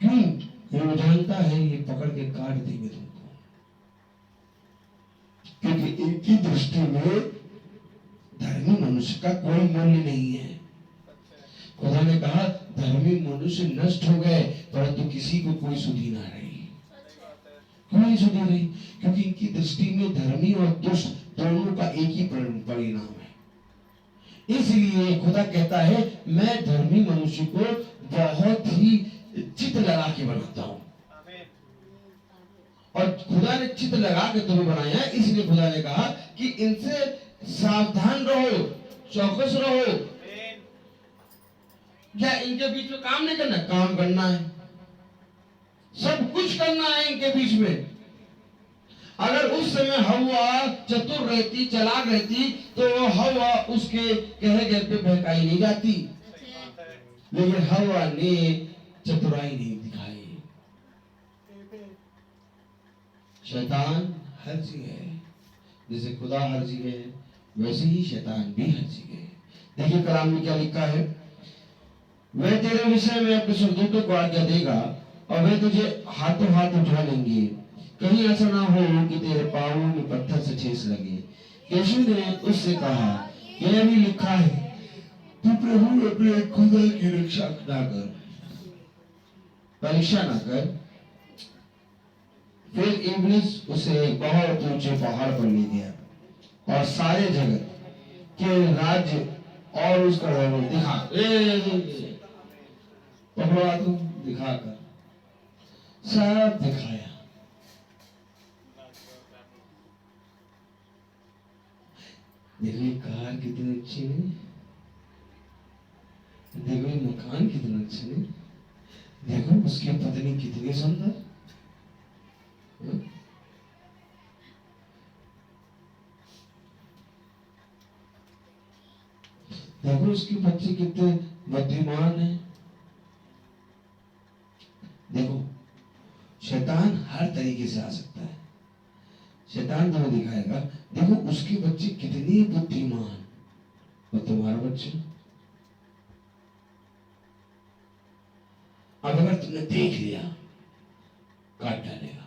क्यों? वो जानता है ये पकड़ के काट देंगे तुमको, क्योंकि इनकी दृष्टि में धर्मी मनुष्य का कोई मूल्य नहीं है। खुदा ने कहा धर्मी मनुष्य नष्ट हो गए परंतु किसी को कोई सुधि ना रही, कोई सुधि नहीं, क्योंकि इनकी दृष्टि में धर्मी और दुष्ट दोनों का एक ही परिणाम है। इसलिए खुदा कहता है मैं धर्मी मनुष्य को बहुत ही चित्त लगा के बनाता हूं, और खुदा ने चित्त लगा के तुम्हें बनाया है, इसलिए खुदा ने कहा कि इनसे सावधान रहो, चौकस रहो। क्या इनके बीच में काम नहीं करना? काम करना है, सब कुछ करना है इनके बीच में। अगर उस समय हवा चतुर रहती, चालाक रहती, तो हवा उसके कहे घर पे बहकाई नहीं जाती, लेकिन हवा ने चतुराई नहीं दिखाई। शैतान हर जगह है, जैसे खुदा हर जगह है वैसे ही शैतान भी हर जगह है। देखिए कलाम में क्या लिखा है, वह तेरे विषय में अपने स्वर्गदूतों को आज्ञा देगा और वे तुझे हाथों हाथ उठा लेंगे, कहीं ऐसा ना हो कि तेरे पांवों में पत्थर से ठेस लगे। यीशु ने उससे कहा यह भी लिखा है तू प्रभु अपने खुदा की रक्षा ना कर, परीक्षा ना कर। फिर इब्लिस उसे बहुत ऊंचे पहाड़ पर ले गया और सारे जगत के राज्य और उसका वैभव पकड़वा तुम दिखाकर सब दिखाया। देखो कार कितनी अच्छी है, देखो मकान कितना अच्छा है, देखो उसकी पत्नी कितनी सुंदर, देखो उसके बच्चे कितने बुद्धिमान है। देखो शैतान हर तरीके से आ सकता है, शैतान तुम्हें दिखाएगा देखो उसके बच्चे कितने बुद्धिमान और तुम्हारा बच्चा। अब अगर तुमने देख लिया काट डालेगा।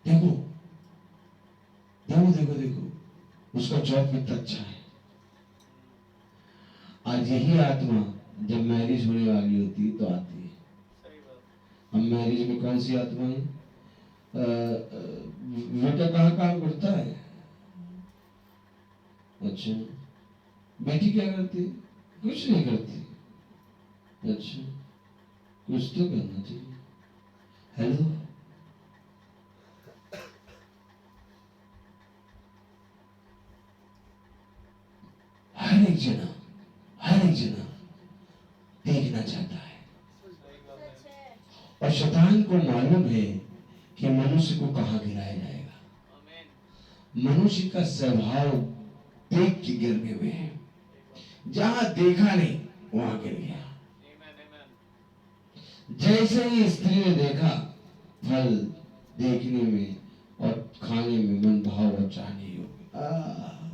देखो देखो देखो देखो उसका जॉब कितना अच्छा है। आज यही आत्मा जब मैरिज होने वाली होती है तो आती है। हम मैरिज में कौन सी आत्मा है? बेटा कहाँ काम करता है? अच्छा, बेटी क्या करती? कुछ नहीं करती। अच्छा, कुछ तो करना चाहिए। हेलो, हर एक जना देखना चाहता है और शैतान को मालूम है कि मनुष्य को कहां गिराया जाएगा। मनुष्य का स्वभाव देख के गिरने में है, जहां देखा नहीं वहां गिर गया। जैसे ही स्त्री ने देखा फल देखने में और खाने में मन भाव और चाहने योग्य,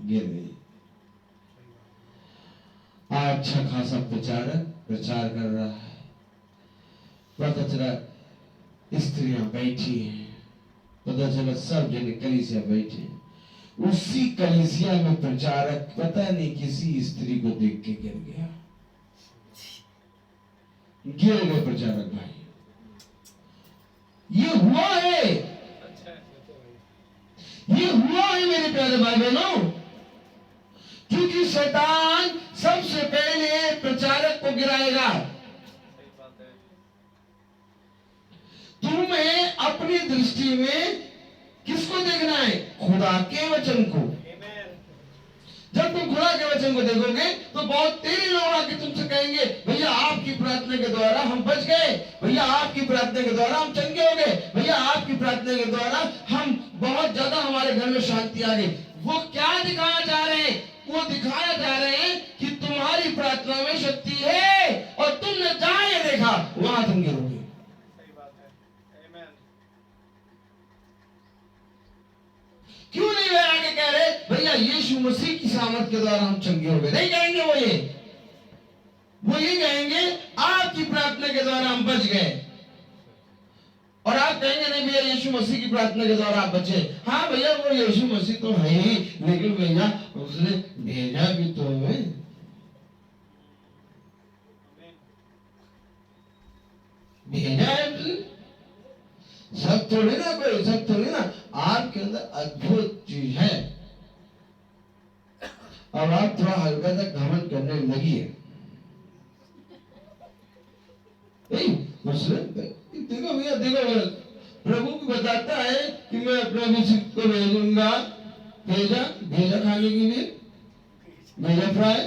गिर गई। अच्छा खासा प्रचार कर रहा है, पता चला स्त्रियां बैठी हैं, पता चला सब जने कलीसिया बैठे हैं। उसी कलीसिया में प्रचारक पता नहीं किसी स्त्री को देख के गिर गया। गिर गए प्रचारक भाई। ये हुआ है, सच है। ये हुआ है मेरे प्यारे भाई बहनों। क्योंकि शैतान सबसे पहले प्रचारक को गिराएगा। सही बात है। तुम्हें अपनी दृष्टि में किसको देखना है? खुदा के वचन को। Amen. जब तुम खुदा के वचन को देखोगे तो बहुत तेरे लोग आके तुमसे कहेंगे, भैया आपकी प्रार्थना के द्वारा हम बच गए, भैया आपकी प्रार्थना के द्वारा हम चंगे हो गए, भैया आपकी प्रार्थना के द्वारा हम बहुत ज्यादा, हमारे घर में शांति आ गई। वो क्या दिखाना चाह रहे हैं? वो दिखाना चाह रहे हैं कि तुम्हारी प्रार्थना में शक्ति है और तुमने जहां ये देखा वहां तुम गिरोगे। सही बात है। Amen. क्यों नहीं वे आगे कह रहे भैया यीशु मसीह की सामर्थ के द्वारा हम चंगे हो गए? नहीं कहेंगे वो ये कहेंगे आपकी प्रार्थना के द्वारा हम बच गए। और आप कहेंगे नहीं भैया यीशु मसीह की प्रार्थना के द्वारा आप बचे। हाँ भैया वो यीशु मसीह तो है ही, लेकिन भैया उसने भेजा भी तो हमें। Amen. भेजा है उसने। सब थोड़ी ना, कोई सब थोड़ी ना, आपके अंदर अद्भुत चीज है। अब आप थोड़ा हल्का सा घमंड करने लगी है। देखो भैया, देखो भैया, प्रभु भी बताता है कि मैं अपने अभिषेक को भेजूंगा। भेजा भेजा खाने के लिए, भेजा फ्राई।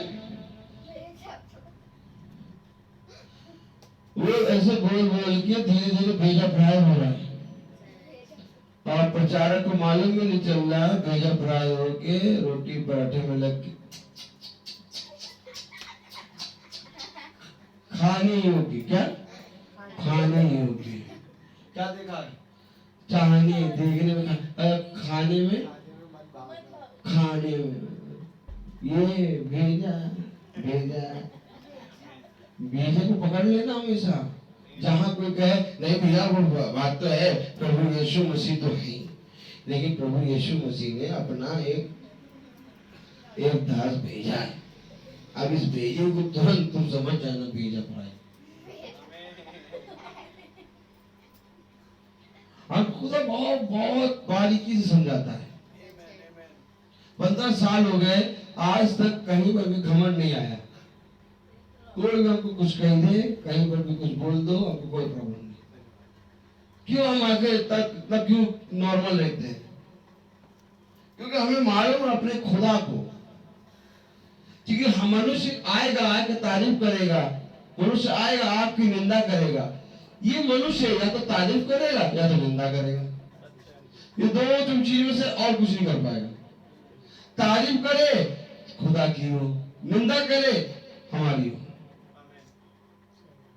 वो ऐसे बोल बोल के धीरे धीरे भेजा फ्राई हो रहा है और प्रचारक को मालूम भी नहीं चल रहा, भेजा फ्राई होके रोटी पराठे में लग के खाने योग्य। क्या खाने योग्य? क्या देखा? चाहने, देखने में, खाने में, खाने में। ये भेजा भेजा भेजे को पकड़ लेना हमेशा। जहां कोई कहे नहीं भैया वो बात तो है, प्रभु यीशु मसीह तो है, लेकिन प्रभु यीशु मसीह ने अपना एक दास भेजा है। अब इस भेजे को तुरंत तुम समझ जाना, भेजा पड़ा है। हम खुदा बहुत बहुत बारीकी से समझाता है। 15 साल हो गए, आज तक कहीं पर भी घमंड नहीं आया। कोई भी हमको कुछ कह दे, कहीं पर भी कुछ बोल दो, हमको कोई प्रॉब्लम नहीं। क्यों हम आगे तक क्यों नॉर्मल रहते हैं? क्योंकि हमें मालूम है अपने खुदा को। क्योंकि हम मनुष्य आएगा आके तारीफ करेगा, मनुष्य आएगा आपकी निंदा करेगा। ये मनुष्य या तो तारीफ करेगा या तो निंदा करेगा। ये दो तुम चीजों से और कुछ नहीं कर पाएगा। तारीफ करे खुदा की हो, निंदा करे हमारी हो।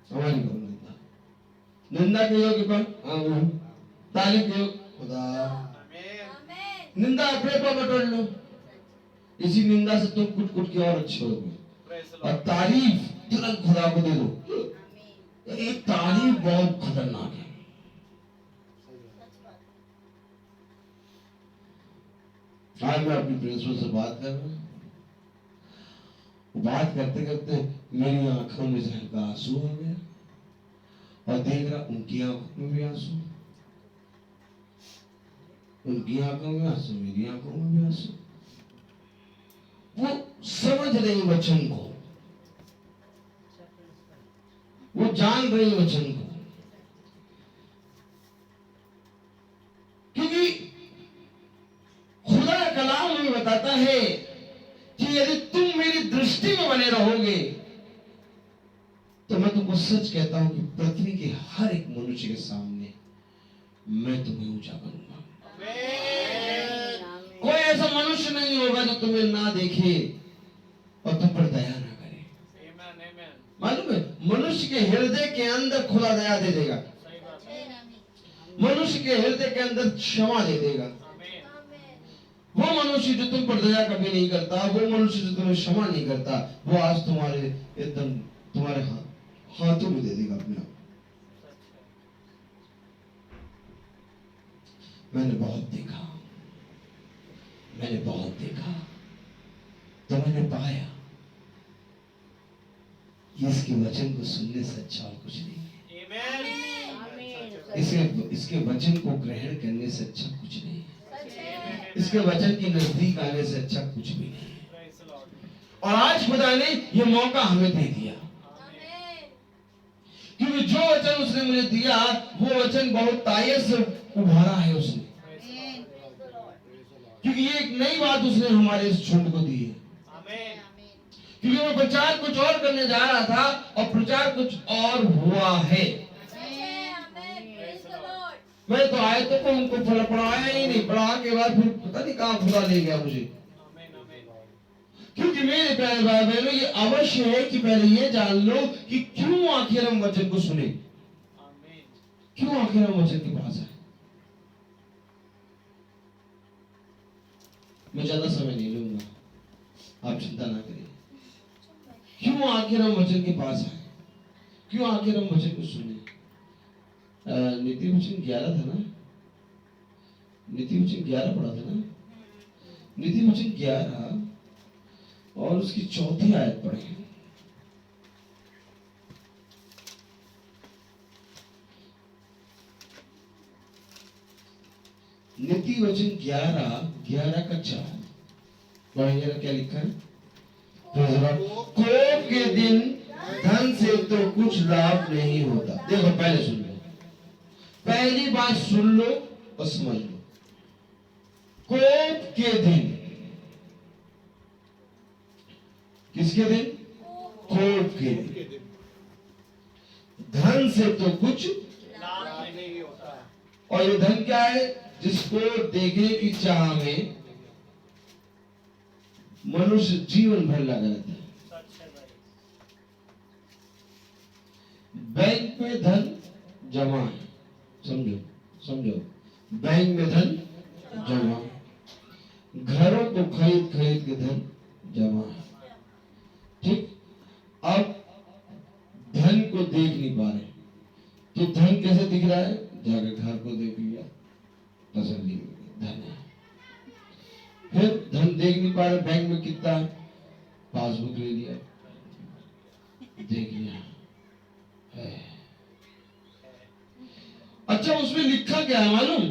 हमारी कौन निंदा? निंदा के योग्य कौन? तारीफ के योग्य खुदा। निंदा अपने पर बटोर लो, इसी निंदा से तुम कुट कुट के और अच्छे होगे। और तारीफ तुरंत खुदा को दे दो। ये तारीफ बहुत खतरनाक है। आज मैं अपनी प्रिंसिपल से बात कर रहा हूँ, बात करते करते मेरी आंखों में से हल्का आंसू आ गया और देख रहा उनकी आंखों में भी आंसू, उनकी आंखों में आंसू, मेरी आंखों में भी आंसू। वो समझ रही वचन को, वो जान रही वचन को। क्योंकि खुदा कलाम हमें बताता है कि यदि तुम मेरी दृष्टि में बने रहोगे तो मैं तुमको सच कहता हूं कि पृथ्वी के हर एक मनुष्य के सामने मैं तुम्हें ऊंचा करूंगा। कोई ऐसा मनुष्य नहीं होगा जो तुम्हें ना देखे और तुम पर दया ना करे। मालूम है, मनुष्य के हृदय के अंदर खुदा दया दे देगा, मनुष्य के हृदय के अंदर क्षमा दे देगा। वो मनुष्य जो तुम पर दया कभी नहीं करता, वो मनुष्य जो तुम्हें क्षमा नहीं करता, वो आज तुम्हारे एकदम तुम्हारे हाथों में दे देगा अपने आप। मैंने बहुत देखा, मैंने बहुत देखा, तो मैंने पाया कि इसके वचन को सुनने से अच्छा और कुछ नहीं है। इसके वचन को ग्रहण करने से अच्छा कुछ नहीं है। सच है। इसके वचन के नजदीक आने से अच्छा कुछ भी नहीं है। Praise the Lord. और आज खुदा ने ये मौका हमें दे दिया, आमीन। क्योंकि जो वचन उसने मुझे दिया वो वचन बहुत ताकत से उभारा है उसने, आमीन। Praise the Lord. क्योंकि ये एक नई बात उसने हमारे इस झुंड को दी है। Amen. आमीन। क्योंकि मैं प्रचार कुछ और करने जा रहा था और प्रचार कुछ और हुआ है। सच है। आमीन। Praise the Lord. मैं तो आए तो उनको पढ़ाया ही नहीं, पढ़ा के बाद फिर पता नहीं कहाँ खुदा ले गया मुझे। Amen. Amen. क्योंकि मेरे प्यारे भाई बहनों, ये अवश्य है कि पहले ये जान लो कि क्यों आखिर हम वचन को सुने, Amen. क्यों आखिर हम वचन के पास आए। मैं ज्यादा समय नहीं लूंगा, आप चिंता ना करिए। क्यों आखिर हम वचन के पास आए, क्यों आखिर हम वचन को सुने। नीति वचन 11 था ना, नीति वचन 11 पढ़ा था ना, नीति वचन 11 और उसकी 4थी आयत पढ़े। नीति वचन 11 का 4 पढ़ेंगे ना, क्या लिखा है? कोप के दिन धन से तो कुछ लाभ नहीं होता। देखो पहले सुन लो, पहली बात सुन लो और समझ लो। कोप के दिन, किसके दिन? कोप के दिन। धन से तो कुछ, लाभ नहीं होता। और ये धन क्या है? जिसको देखने की चाह में मनुष्य जीवन भर लगा रहता है। सच है भाई। बैंक में धन जमा है, समझो समझो, बैंक में धन जमा, घरों को खरीद खरीद के धन जमा है, ठीक। अब धन को देख नहीं पा रहे, तो धन कैसे दिख रहा है? जाकर घर को देख लिया, तसल्ली धन है। फिर धन देख नहीं पा रहे, बैंक में कितना है, पासबुक ले लिया, देख लिया है। अच्छा, उसमें लिखा क्या है मालूम?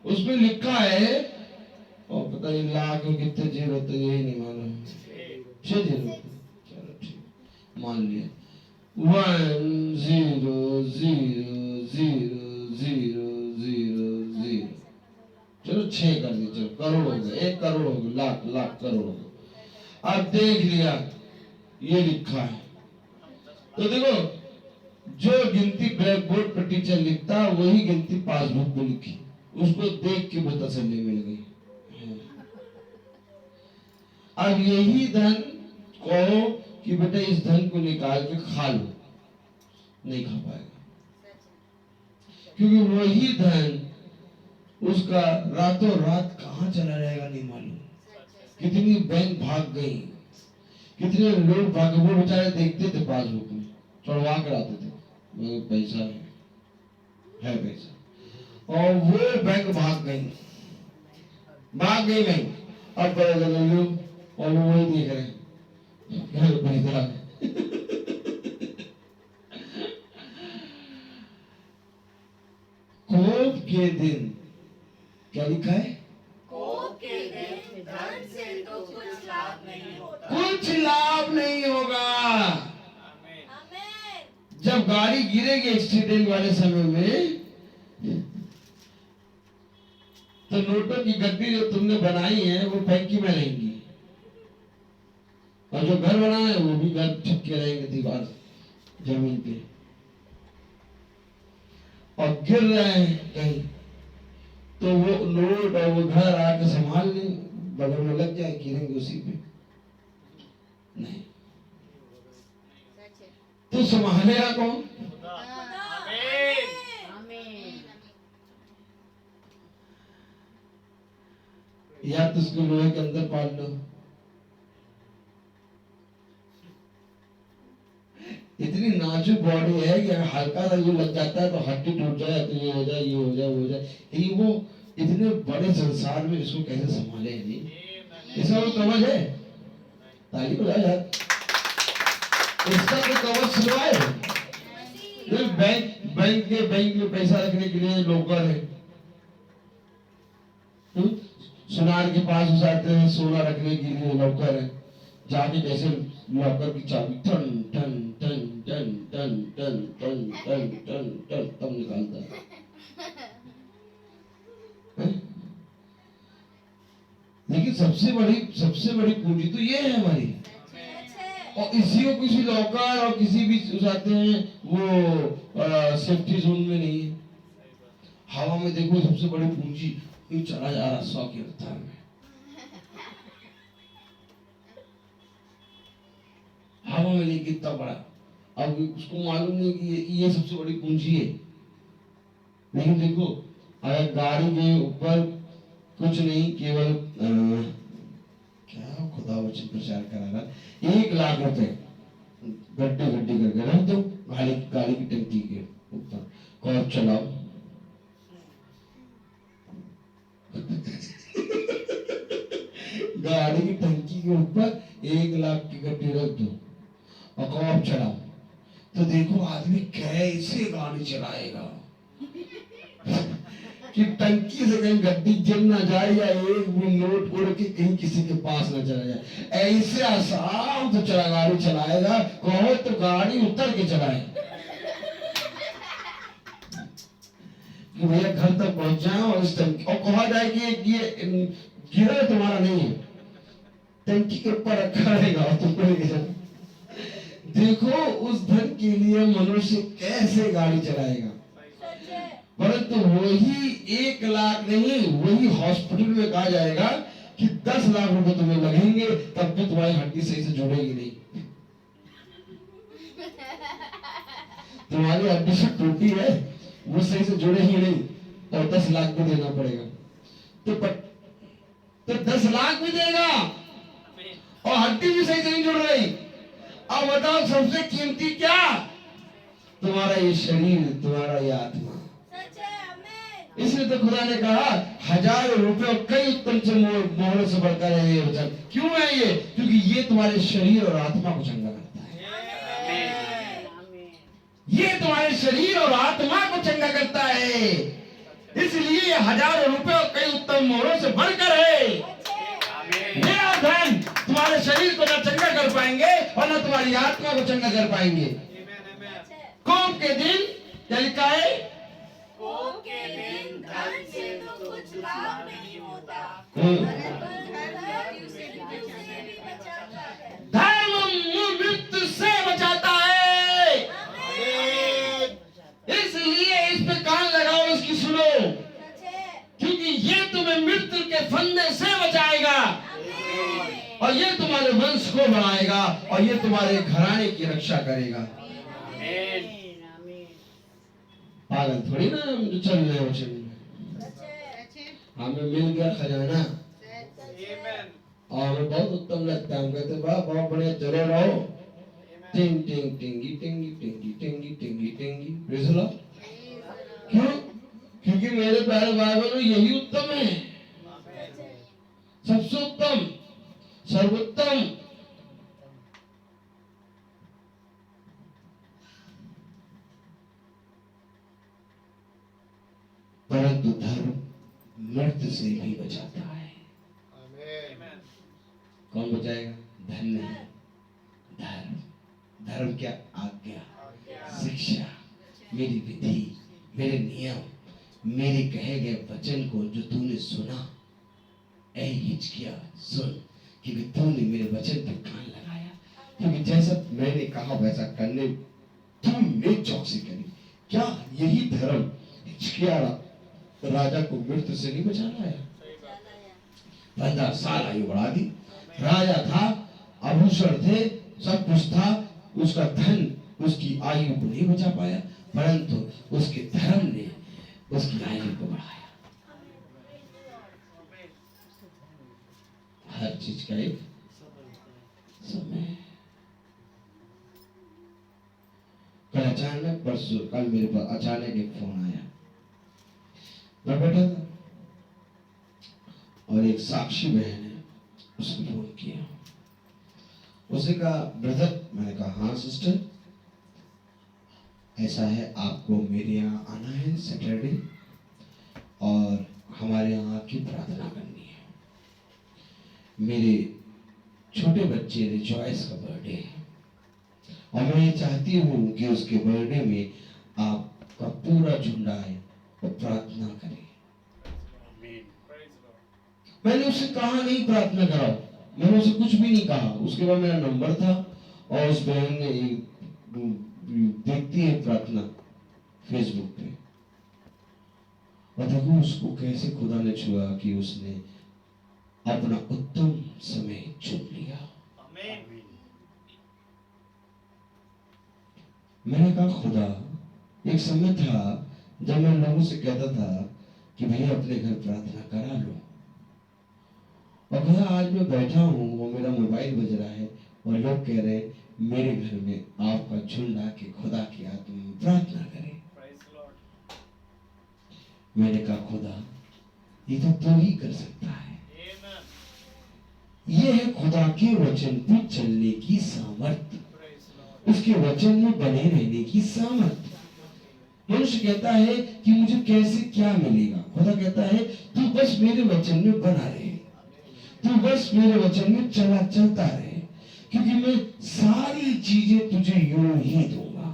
उसमें लिखा है, और पता नहीं लाख में कितने जीरो होते, यही नहीं मालूम, 6 जीरो। चलो ठीक, मान लिया 1 0 0 0 0 0 0, चलो 6 कर दी, चलो करोड़ हो गए, 1 करोड़ हो गए, लाख लाख करोड़ हो गए। अब देख लिया ये लिखा है, तो देखो जो गिनती ब्लैक बोर्ड पर टीचर लिखता वही गिनती पासबुक में लिखी, उसको देख के बहुत तसल्ली मिल गई। अब यही धन कहो कि बेटा इस धन को निकाल के खा लो, नहीं खा पाएगा, क्योंकि वही धन उसका रातों रात कहाँ चला रहेगा नहीं मालूम। कितनी बैंक भाग गई, कितने लोग भागे, वो बेचारे देखते थे पासबुक में चढ़वा कर आते थे, पैसा है पैसा, और वो बैंक भाग गई बैंक। अब पता चला लोग और वो वही देख रहे हैं पैसा है। कोप के दिन क्या लिखा है? कोप के दिन धन से तो कुछ लाभ नहीं होता। कुछ लाभ नहीं होगा। Amen. आमीन। जब गाड़ी गिरेगी एक्सीडेंट वाले समय में, तो नोटों की गड्डी जो तुमने बनाई है वो फैंकी में रहेंगी, और जो घर बना है वो भी घर चिपके रहेंगे दीवार जमीन पे, और गिर रहे हैं कहीं तो वो नोट और वो घर आके संभाल ले, बगल में लग जाए, गिरेंगे उसी पे। नहीं सच है। तो संभालेगा कौन? खुदा। खुदा। आमीन। आमीन। या तो उसको लोहे के अंदर पाल लो, इतनी नाजुक बॉडी है कि हल्का सा ये लग जाता है तो हड्डी टूट जाए, तो ये हो जाए, ये हो जाए, वो हो जाए। ये वो इतने बड़े संसार में इसको कैसे संभाले नहीं, Amen. इसका कोई कवच है? ताली बजाओ यार, इसका कोई कवच सिलवाए? बैंक में पैसा रखने के लिए लॉकर है। सुनार के पास घुसाते हैं, सोना रखने के लिए लॉकर है। जाके कैसे लॉकर की चाबी टन टन टन टन टन टन टन टन टन टन तब निकालता है। लेकिन सबसे बड़ी पूंजी तो ये है हमारी। और इसी को किसी लॉकर और किसी भी घुसाते हैं, वो सेफ्टी जोन में नहीं है। हवा में देखो सबसे बड़ी पूंजी यूं चला जा रहा 100 की रफ्तार में। हवा में नहीं कितना बड़ा, अब उसको मालूम नहीं कि ये सबसे बड़ी पूंजी है। लेकिन देखो अगर गाड़ी के ऊपर कुछ नहीं, केवल क्या खुदा वचन प्रचार करा रहा, 1 लाख रुपए गड्ढे करके रख दो गाड़ी की टंकी के ऊपर, कॉर्प चलाओ। गाड़ी की टंकी के ऊपर 1 लाख की गड्ढे रख दो और कॉर्प चलाओ, तो देखो आदमी कैसे गाड़ी चलाएगा कि टंकी से कहीं गड्डी जम ना जाए या एक भी नोट उड़ के कहीं किसी के पास ना चला जाए। ऐसे आसाम तो गाड़ी चलाएगा, कहो तो गाड़ी उतर के चलाए कि भैया घर तक पहुंच जाए और इस टंकी, और कहा जाए कि ये गिरा तुम्हारा नहीं है, टंकी के ऊपर रखा रहेगा और तुमको लेके जाओ। देखो उस धन के लिए मनुष्य कैसे गाड़ी चलाएगा। परंतु वही 1 लाख नहीं, वही हॉस्पिटल में कहा जाएगा कि 10 लाख रुपए तुम्हें लगेंगे, तब भी तुम्हारी हड्डी सही से जुड़ेगी नहीं। तुम्हारी हड्डी से टूटी है, वो सही से जुड़ेगी नहीं, और 10 लाख भी देना पड़ेगा। तो 10 लाख भी देगा और हड्डी भी सही से नहीं जुड़ रही। अब बताओ सबसे कीमती क्या? तुम्हारा ये शरीर, तुम्हारा ये आत्मा। इसलिए तो खुदा ने कहा 1000 रुपए और कई उत्तम से मोहरों से बढ़कर है ये वचन। क्यों है ये? क्योंकि ये तुम्हारे शरीर और आत्मा को चंगा करता है। ये तुम्हारे शरीर और आत्मा को चंगा करता है, इसलिए 1000 रुपए और कई उत्तम मोहरों से बढ़कर है। मेरा धन तुम्हारे शरीर को ना चंगा कर पाएंगे और ना तुम्हारी आत्मा को चंगा कर पाएंगे। कोप के दिन क्या लिखा है? कोप के दिन धन से तो कुछ लाभ नहीं होता, धर्म मृत्यु से बचाता है। इसलिए इस पे कान लगाओ, इसकी सुनो, क्योंकि ये तुम्हें मृत्यु के फंदे से बचाएगा और ये तुम्हारे वंश को बढ़ाएगा और ये तुम्हारे घराने की रक्षा करेगा। पागल थोड़ी ना हम जो चल रहे वचन में, हमें मिल गया खजाना और हमें बहुत उत्तम लगता है। हम कहते वाह बहुत बढ़िया, चले रहो। टिंग टिंग टिंगी टिंगी टिंगी टिंगी टिंगी टिंगी। Praise the lord. क्यों? क्योंकि मेरे प्यारे बाइबल में यही उत्तम है, सबसे उत्तम, सर्वोत्तम। परंतु धर्म मृत्यु से भी बचाता है। कौन बचाएगा? धन नहीं, धर्म। धर्म क्या? आज्ञा, शिक्षा, मेरी विधि, मेरे नियम, मेरे कहे गए वचन को जो तूने सुना, ऐ हिचकिया सुन, क्योंकि तूने मेरे वचन पर कान लगाया, क्योंकि जैसा मैंने कहा वैसा करने तूने चौकसी करी। क्या यही धर्म हिचकिया राजा को मृत्यु से नहीं बचाना है? 15 साल आयु बढ़ा दी। राजा था, आभूषण थे, सब कुछ था, उसका धन उसकी आयु को नहीं बचा पाया, परंतु उसके धर्म ने उसकी आयु को बढ़ाया। हर चीज का एक समय। कल अचानक, परसों कल मेरे पास अचानक एक फोन आया। मैं बैठा था और एक साक्षी बहन है, उसने फोन किया। उसने कहा ब्रदर, मैंने कहा हाँ सिस्टर, ऐसा है, आपको मेरे यहाँ आना है सैटरडे और हमारे यहाँ आके प्रार्थना करनी है। मेरे छोटे बच्चे रिजॉइस का बर्थडे है और मैं ये चाहती हूँ कि उसके बर्थडे में आपका पूरा झुंड आए और प्रार्थना करे। मैंने उससे कहा नहीं प्रार्थना कराओ, मैंने उसे कुछ भी नहीं कहा। उसके बाद मेरा नंबर था और उस बहन ने देखती है प्रार्थना फेसबुक पे, और देखो उसको कैसे खुदा ने छुआ कि उसने अपना उत्तम समय चुन लिया। मैंने कहा खुदा, एक समय था जब मैं लोगों से कहता था कि भैया अपने घर प्रार्थना करा लो, और खुदा आज मैं बैठा हूँ, वो मेरा मोबाइल बज रहा है और लोग कह रहे हैं मेरे घर में आपका झुंड आके खुदा की आत्मा में प्रार्थना करे। मैंने कहा खुदा, ये तो तू ही कर सकता है। ये है खुदा के वचन पर चलने की सामर्थ्य, उसके वचन में बने रहने की सामर्थ्य। मनुष्य कहता है कि मुझे कैसे क्या मिलेगा, खुदा कहता है तू बस मेरे वचन में बना रहे, तू बस मेरे वचन में चलता रहे, क्योंकि मैं सारी चीजें तुझे यूं ही दूंगा।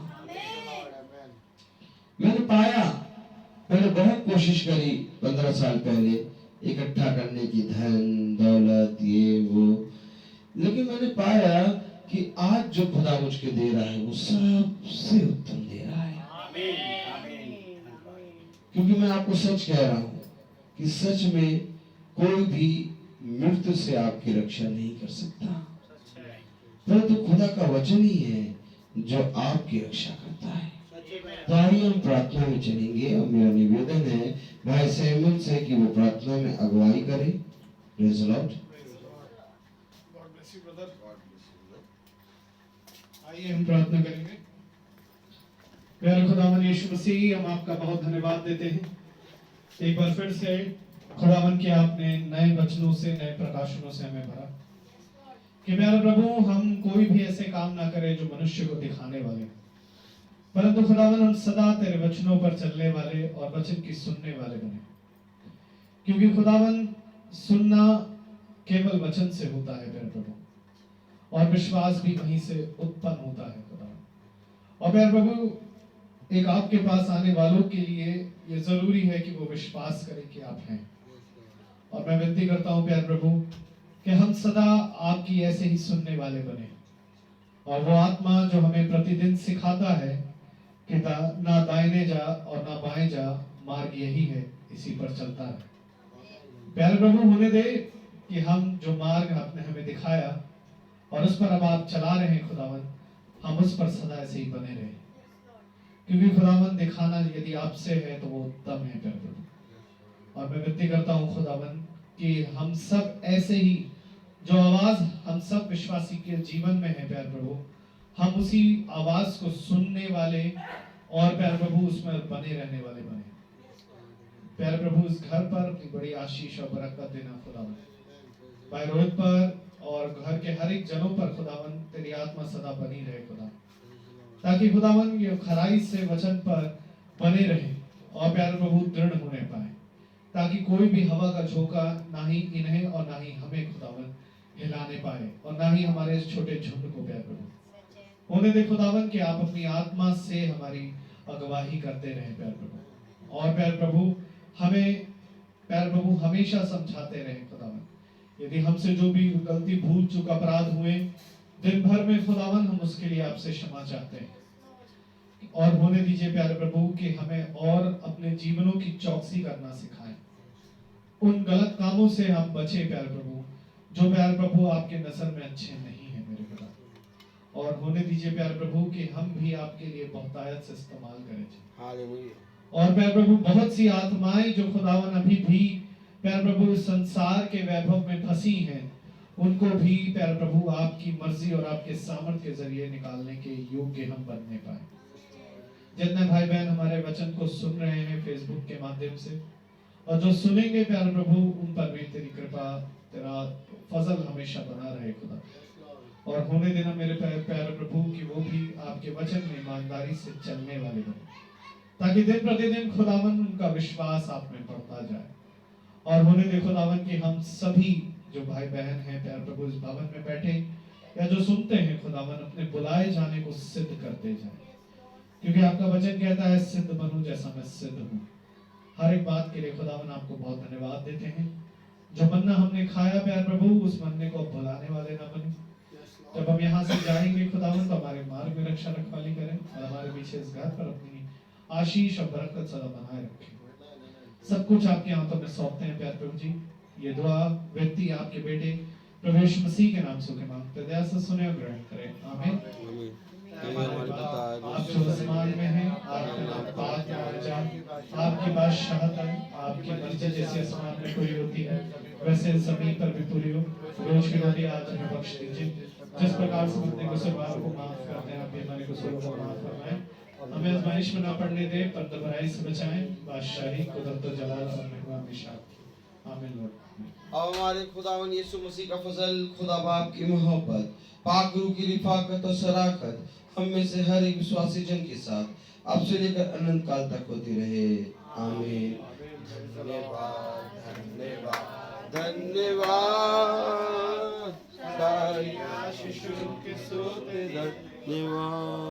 मैंने पाया, मैंने बहुत कोशिश करी 15 साल पहले इकट्ठा करने की, धन दौलत ये वो, लेकिन मैंने पाया कि आज जो खुदा मुझको दे रहा है वो सबसे उत्तम दे रहा है। क्योंकि मैं आपको सच कह रहा हूं कि सच में कोई भी मृत्यु से आपकी रक्षा नहीं कर सकता, परंतु खुदा का वचन ही है जो आपकी रक्षा करता है। तो आइए हम प्रार्थना में चलेंगे और मेरा निवेदन है भाई सैमुअल से कि वो प्रार्थना में अगुवाई करे। Praise the Lord. आइए हम प्रार्थना करेंगे। प्यारे खुदावन यीशु मसीह, हम आपका बहुत धन्यवाद देते हैं एक बार फिर से खुदावन कि आपने नए वचनों से, नए प्रकाशनों से हमें भरा, कि प्यारे प्रभु हम कोई भी ऐसे काम ना करें जो मनुष्य को दिखाने वाले, परंतु खुदावन हम सदा तेरे वचनों पर चलने वाले और वचन की सुनने वाले बने, क्योंकि खुदावन सुनना केवल वचन से होता है प्यारे प्रभु, और विश्वास भी वहीं से उत्पन्न होता है खुदावन। और प्यारे प्रभु, एक आपके पास आने वालों के लिए ये जरूरी है कि वो विश्वास करें कि आप हैं। और मैं विनती करता हूँ प्यारे प्रभु कि हम सदा आपकी ऐसे ही सुनने वाले बने, और वो आत्मा जो हमें प्रतिदिन सिखाता है कि ना दाहिने जा और ना बाएं जा, मार्ग यही है, इसी पर चलता है। प्यारे प्रभु, होने दे कि हम जो मार्ग आपने हमें दिखाया और उस पर अब आप चला रहे हैं खुदावन, हम उस पर सदा ऐसे ही बने रहे, क्योंकि खुदावन दिखाना यदि आपसे है तो वो उत्तम है प्यारे प्रभु। और मैं विनती करता हूँ खुदावन कि हम सब ऐसे ही, जो आवाज हम सब विश्वासी के जीवन में है प्यारे प्रभु, हम उसी आवाज को सुनने वाले और प्यारे प्रभु उसमें बने रहने वाले बने। प्यारे प्रभु, इस घर पर अपनी बड़ी आशीष और बरकत देना खुदावन, भाई रोहित पर और घर के हर एक जनों पर खुदावन तेरी आत्मा सदा बनी रहे खुदा, ताकि खुदावन ये खराई से वचन पर बने रहे और प्यारे प्रभु दृढ़ होने पाए, ताकि कोई भी हवा का झोंका ना ही इन्हें और ना ही हमें खुदावन हिलाने पाए, और ना ही हमारे इस छोटे झुंड को प्यारे प्रभु। होने दे खुदावन कि आप अपनी आत्मा से हमारी अगवाही करते रहे प्यारे प्रभु, और प्यारे प्रभु हमें प्यारे प्रभु हमेशा समझाते रहे खुदावन, यदि हमसे जो भी गलती भूल चूक अपराध हुए दिन भर में खुदावन, हम उसके लिए आपसे क्षमा चाहते हैं। और होने दीजिए प्यारे प्रभु कि हमें और अपने जीवनों की चौकसी करना सिखाएं, उन गलत कामों से हम बचे प्यारे प्रभु जो प्यारे प्रभु आपके नजर में अच्छे नहीं है मेरे खुदा। और होने दीजिए प्यारे प्रभु कि हम भी आपके लिए बहुतायत से इस्तेमाल करें। हालेलुया। और प्यारे प्रभु बहुत सी आत्माएं जो खुदावन अभी भी प्यारे प्रभु संसार के वैभव में फंसी हैं, उनको भी प्यारे प्रभु आपकी मर्जी और आपके सामर्थ्य के जरिए निकालने के योग्य हम बनने पाए। जितने भाई बहन हमारे वचन को सुन रहे हैं फेसबुक के माध्यम से, और जो सुनेंगे प्यारे प्रभु, उन पर भी तेरी कृपा, तेरा फजल हमेशा बना रहे खुदा। और होने देना मेरे प्यारे प्रभु कि वो भी आपके वचन में ईमानदारी से चलने वाले बने, ताकि दिन प्रतिदिन खुदावन उनका विश्वास आप में बढ़ता जाए। और होने दे खुदावन कि हम सभी जो भाई बहन हैं प्यारे प्रभु इस भवन में बैठे या जो सुनते हैं खुदावन अपने बुलाए जाने को सिद्ध करते जाए, क्योंकि आपका वचन कहता है सिद्ध बनूं जैसा मैं सिद्ध हूँ। हर एक बात के लिए खुदावन आपको बहुत धन्यवाद देते हैं। जो मन्ना हमने खाया प्यारे प्रभु उस मन्ने को भुलाने वाले ना बने। जब हम यहाँ से जाएंगे खुदावन तो हमारे मार्ग में रक्षा रखवाली करें और हमारे पीछे इस घर पर अपनी आशीष और बरकत सदा बनाए रखें। सब कुछ आपके हाथों में सौंपते हैं प्यारे प्रभु जी। ये दुआ व्यक्ति आपके बेटे प्रभु यीशु मसीह के नाम से मांगते दया से सुने और ग्रहण करें। आमीन। आप जो आसमान में हैं, आपका नाम पाक जाए, आपकी बादशाहत आए, आपकी मर्जी जैसे आसमान में पूरी होती है वैसे जमीन पर भी पूरी हो। रोज की रोटी आज हमें बख्श दीजिए, जिस प्रकार से अपने गुनाहों को माफ करते हैं आप भी हमारे गुनाहों को माफ फरमाएं। हमें आजमाइश में ना पड़ने दें पर बुराई से बचाएं। बादशाही कुदरत और जलाल और महिमा हमेशा। आमीन लॉर्ड। अब हमारे खुदावन यीशु मसीह का फजल, खुदा बाप की मोहब्बत, पाक गुरु की रिफाकत और शराकत हम में से हर एक विश्वासी जन के साथ अब से लेकर अनंत काल तक होती रहे। आमीन। धन्यवाद धन्यवाद धन्यवाद। सारी आशीषों के स्रोत धन्यवाद।